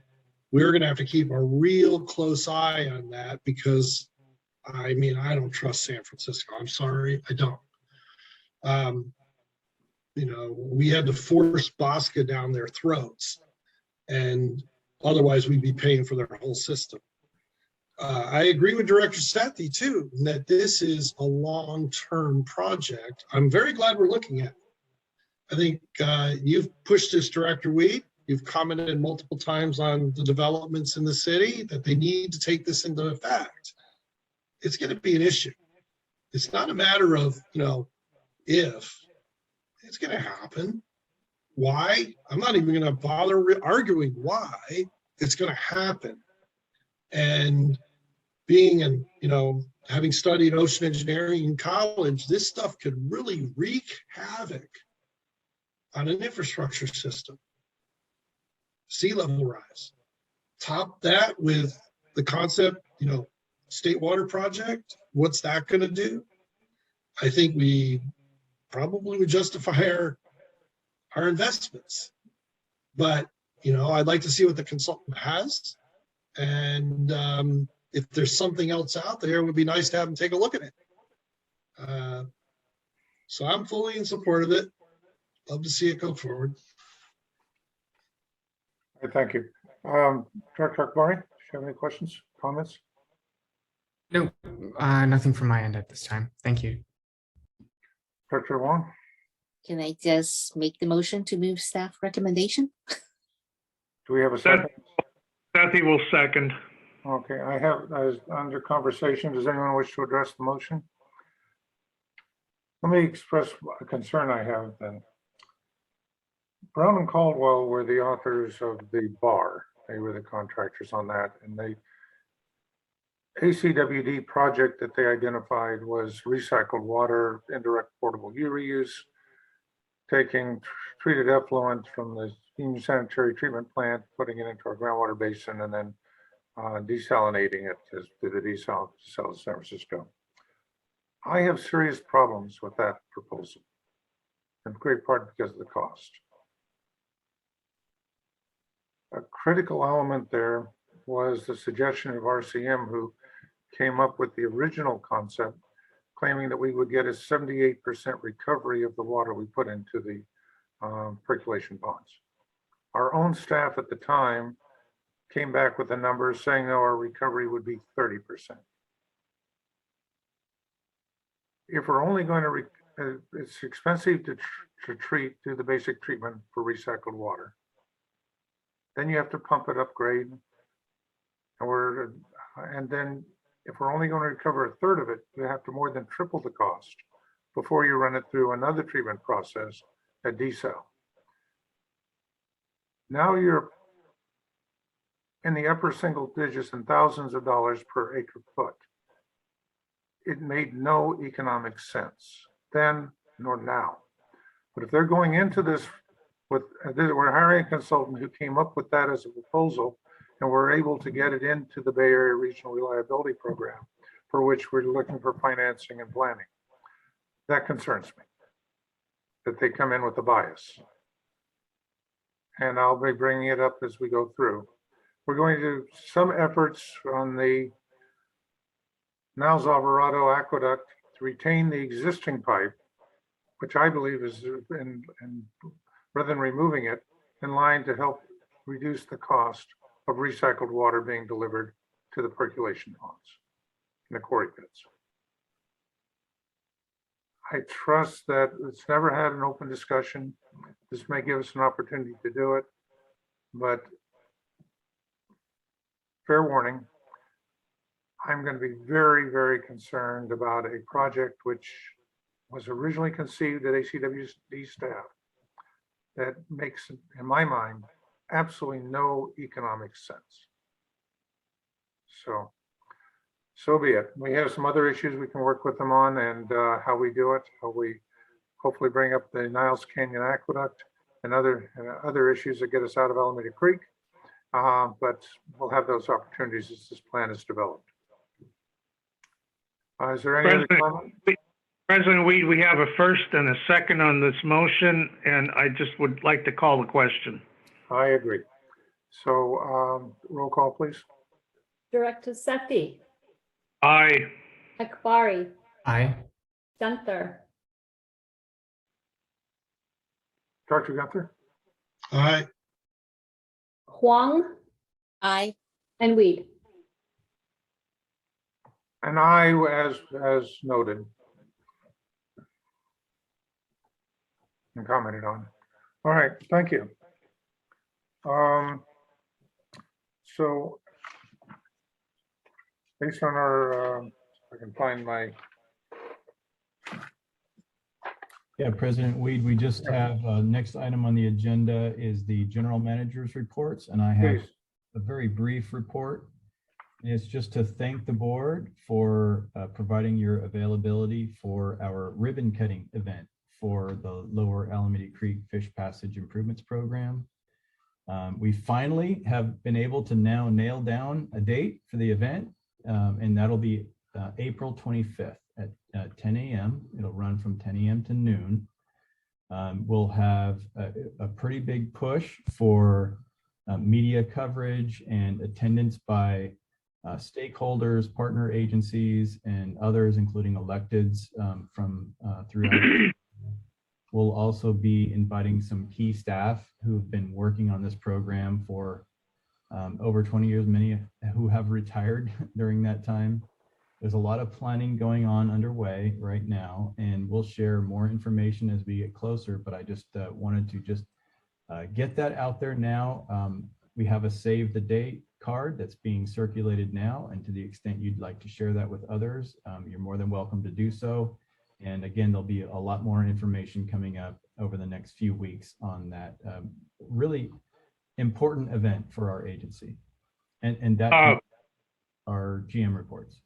we're going to have to keep a real close eye on that because, I mean, I don't trust San Francisco. I'm sorry, I don't. You know, we had to force Bosca down their throats, and otherwise we'd be paying for their whole system. I agree with Director Sethi too, that this is a long-term project. I'm very glad we're looking at it. I think you've pushed this, Director Weed. You've commented multiple times on the developments in the city that they need to take this into effect. It's going to be an issue. It's not a matter of, you know, if. It's going to happen. Why? I'm not even going to bother arguing why. It's going to happen. And being in, you know, having studied ocean engineering in college, this stuff could really wreak havoc on an infrastructure system. Sea level rise. Top that with the concept, you know, state water project. What's that going to do? I think we probably would justify our investments. But, you know, I'd like to see what the consultant has. And if there's something else out there, it would be nice to have them take a look at it. So I'm fully in support of it. Love to see it go forward. Thank you. Director Akbari, do you have any questions, comments? No, nothing from my end at this time. Thank you. Director Wong? Can I just make the motion to move staff recommendation? Do we have a second? Sethi will second. Okay, I have, as under conversation, does anyone wish to address the motion? Let me express a concern I have then. Brown and Caldwell were the authors of the bar. They were the contractors on that, and the ACWD project that they identified was recycled water, indirect portable reuse, taking treated effluent from the Union sanitary treatment plant, putting it into our groundwater basin, and then desalinating it to the desal of San Francisco. I have serious problems with that proposal, in great part because of the cost. A critical element there was the suggestion of RCM, who came up with the original concept, claiming that we would get a 78% recovery of the water we put into the percolation ponds. Our own staff at the time came back with the numbers saying that our recovery would be 30%. If we're only going to, it's expensive to do the basic treatment for recycled water. Then you have to pump it upgrade. And then if we're only going to recover a third of it, you have to more than triple the cost before you run it through another treatment process at desal. Now you're in the upper single digits and thousands of dollars per acre foot. It made no economic sense then nor now. But if they're going into this with, we're hiring a consultant who came up with that as a proposal, and we're able to get it into the Bay Area Regional Reliability Program, for which we're looking for financing and planning. That concerns me, that they come in with a bias. And I'll be bringing it up as we go through. We're going to do some efforts on the Niles Alvarado Aqueduct to retain the existing pipe, which I believe is, rather than removing it, in line to help reduce the cost of recycled water being delivered to the percolation ponds and the quarry pits. I trust that it's never had an open discussion. This may give us an opportunity to do it, but fair warning, I'm going to be very, very concerned about a project which was originally conceived at ACWD staff that makes, in my mind, absolutely no economic sense. So be it. We have some other issues we can work with them on, and how we do it, how we hopefully bring up the Niles Canyon Aqueduct and other issues that get us out of Alameda Creek. But we'll have those opportunities as this plan is developed. Is there any other comment? President Weed, we have a first and a second on this motion, and I just would like to call the question. I agree. So roll call, please. Director Sethi, Aye. Akbari, Aye. Gunther, Dr. Gunther? Aye. Huang, I, and Weed. And I, as noted and commented on. All right, thank you. So based on our, if I can find my, Yeah, President Weed, we just have, next item on the agenda is the general manager's reports, and I have please. a very brief report. And it's just to thank the board for providing your availability for our ribbon cutting event for the Lower Alameda Creek Fish Passage Improvements Program. We finally have been able to now nail down a date for the event, and that'll be April 25th at 10 a.m. It'll run from 10 a.m. to noon. We'll have a pretty big push for media coverage and attendance by stakeholders, partner agencies, and others, including electeds from throughout. We'll also be inviting some key staff who've been working on this program for over 20 years, many who have retired during that time. There's a lot of planning going on underway right now, and we'll share more information as we get closer, but I just wanted to just get that out there now. We have a save the date card that's being circulated now, and to the extent you'd like to share that with others, you're more than welcome to do so. And again, there'll be a lot more information coming up over the next few weeks on that really important event for our agency. And that our GM reports.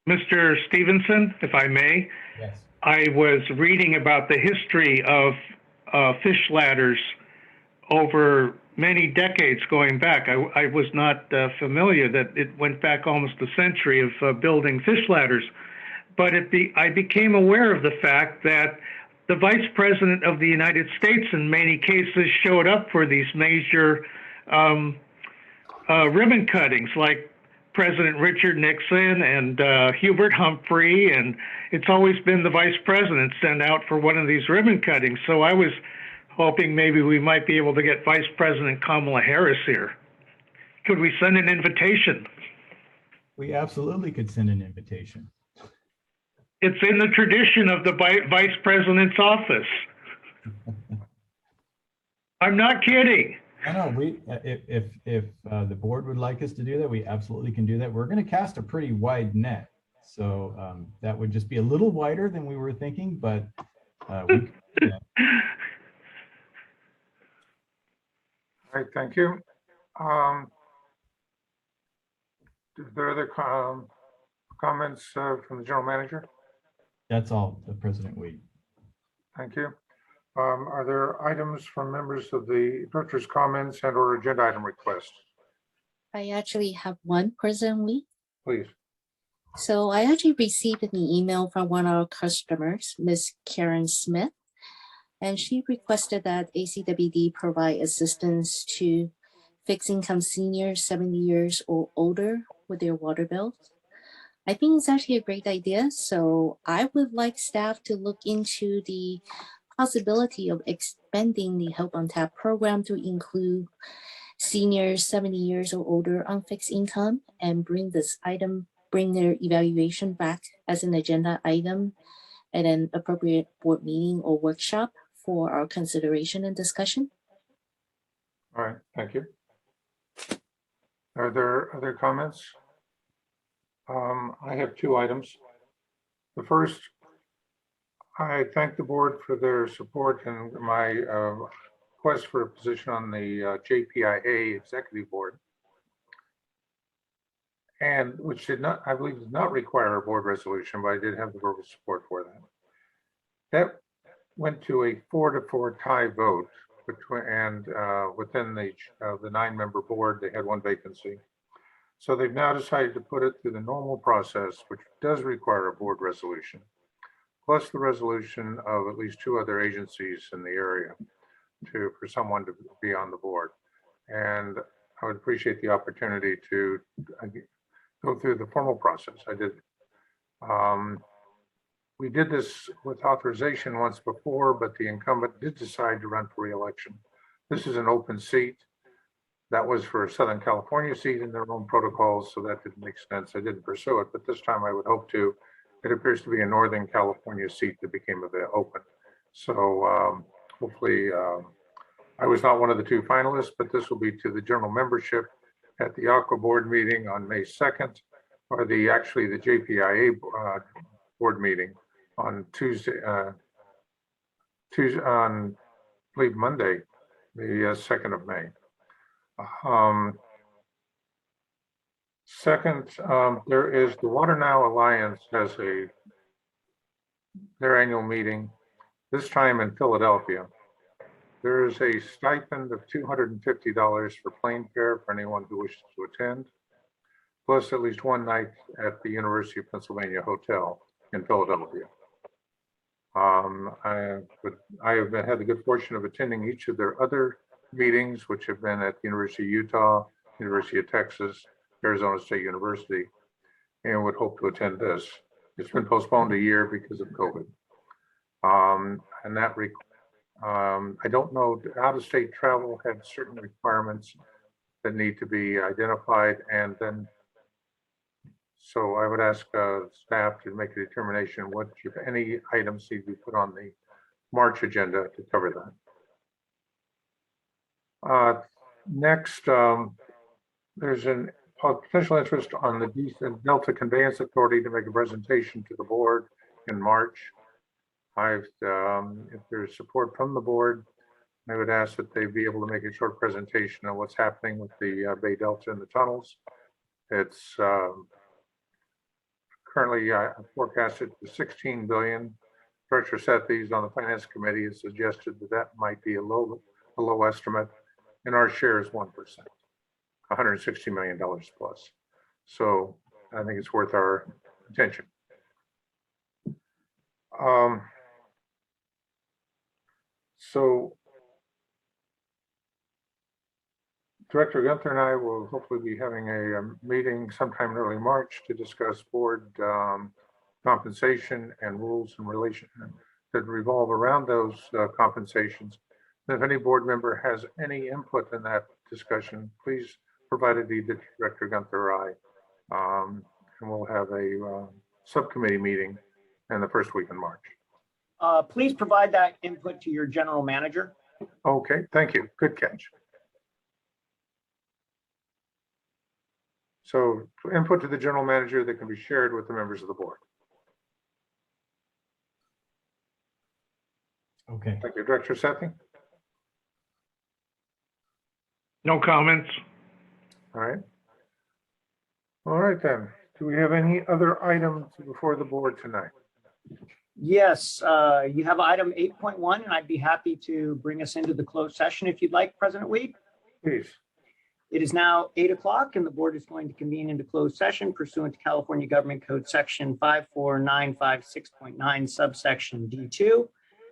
Mr. Stevenson, if I may. Yes. I was reading about the history of fish ladders over many decades going back. I was not familiar that it went back almost a century of building fish ladders. But I became aware of the fact that the Vice President of the United States in many cases showed up for these major ribbon cuttings, like President Richard Nixon and Hubert Humphrey, and it's always been the Vice President sent out for one of these ribbon cuttings. So I was hoping maybe we might be able to get Vice President Kamala Harris here. Could we send an invitation? We absolutely could send an invitation. It's in the tradition of the Vice President's office. I'm not kidding. I know if the board would like us to do that, we absolutely can do that. We're going to cast a pretty wide net, so that would just be a little wider than we were thinking, but we can do that. All right, thank you. Are there other comments from the general manager? That's all, President Weed. Thank you. Are there items from members of the director's comments and or agenda item requests? I actually have one, President Lee. Please. So I actually received an email from one of our customers, Ms. Karen Smith, and she requested that ACWD provide assistance to fixed income seniors 70 years or older with their water bills. I think it's actually a great idea. So I would like staff to look into the possibility of expanding the Help on Tap program to include seniors 70 years or older on fixed income and bring their evaluation back as an agenda item at an appropriate board meeting or workshop for our consideration and discussion. All right, thank you. Are there other comments? I have two items. The first, I thank the board for their support and my request for a position on the JPIA Executive Board, and which did not, I believe, did not require a board resolution, but I did have the verbal support for that. That went to a 4-4 tie vote between, and within the 9-member board, they had one vacancy. So they've now decided to put it through the normal process, which does require a board resolution. plus the resolution of at least 2 other agencies in the area for someone to be on the board. And I would appreciate the opportunity to go through the formal process. I did. We did this with authorization once before, but the incumbent did decide to run for re-election. This is an open seat. That was for a Southern California seat in their own protocols, so that didn't make sense. I didn't pursue it, but this time I would hope to. It appears to be a Northern California seat that became open. So hopefully, I was not one of the 2 finalists, but this will be to the general membership at the Aqua board meeting on May 2nd, or actually the JPIA board meeting on Tuesday, on I believe Monday, the 2nd of May. Second, there is the Water Now Alliance has their annual meeting, this time in Philadelphia. There is a stipend of $250 for plane fare for anyone who wishes to attend, plus at least 1 night at the University of Pennsylvania Hotel in Philadelphia. I have had the good fortune of attending each of their other meetings, which have been at the University of Utah, University of Texas, Arizona State University, and would hope to attend this. It's been postponed a year because of COVID. And that I don't know, out-of-state travel had certain requirements that need to be identified, and then so I would ask staff to make a determination what, if any, items need to be put on the March agenda to cover that. Next, there's a potential interest on the Delta Conveyance Authority to make a presentation to the board in March. If there's support from the board, I would ask that they be able to make a short presentation on what's happening with the Bay Delta and the tunnels. It's currently forecasted to 16 billion. Director Sethies on the Finance Committee has suggested that might be a low estimate, and our share is 1%, $160 million plus. So I think it's worth our attention. So Director Gunther and I will hopefully be having a meeting sometime in early March to discuss board compensation and rules in relation that revolve around those compensations. And if any board member has any input in that discussion, please provide it to Director Gunther or I, and we'll have a subcommittee meeting in the first week in March. Please provide that input to your general manager. Okay, thank you. Good catch. So input to the general manager that can be shared with the members of the board. Okay. Thank you. Director Sethi? No comments. All right. All right then. Do we have any other items before the board tonight? Yes, you have item 8.1, and I'd be happy to bring us into the closed session if you'd like, President Weed. Please. It is now 8 o'clock, and the board is going to convene into closed session pursuant to California Government Code Section 54956.9 subsection D2.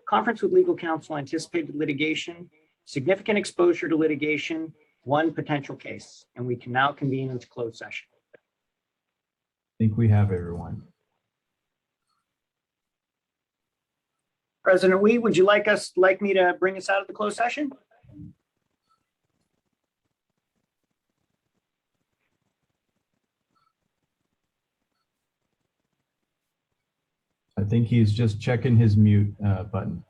Conference with legal counsel, anticipated litigation, significant exposure to litigation, 1 potential case, and we can now convene into closed session. I think we have everyone. President Weed, would you like me to bring us out of the closed session? I think he's just checking his mute button.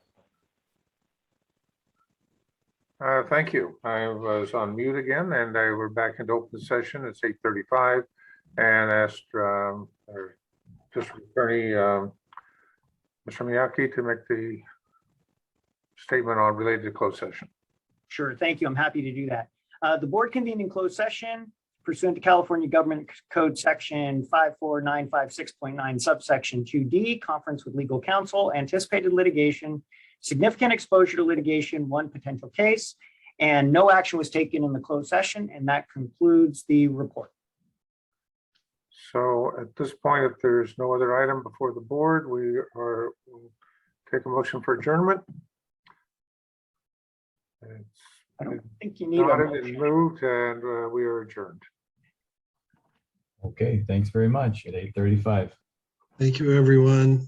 Thank you. I was on mute again, and we're back into open session. It's 8:35, and asked our District Attorney, Mr. Miyake, to make the statement on related to closed session. Sure, thank you. I'm happy to do that. The board convened in closed session pursuant to California Government Code Section 54956.9 subsection 2D, conference with legal counsel, anticipated litigation, significant exposure to litigation, 1 potential case, and no action was taken in the closed session, and that concludes the report. So at this point, if there's no other item before the board, we'll take a motion for adjournment. I don't It's think you need a nodded and motion. moved, and we are adjourned. Okay, thanks very much at 8:35. Thank you, everyone.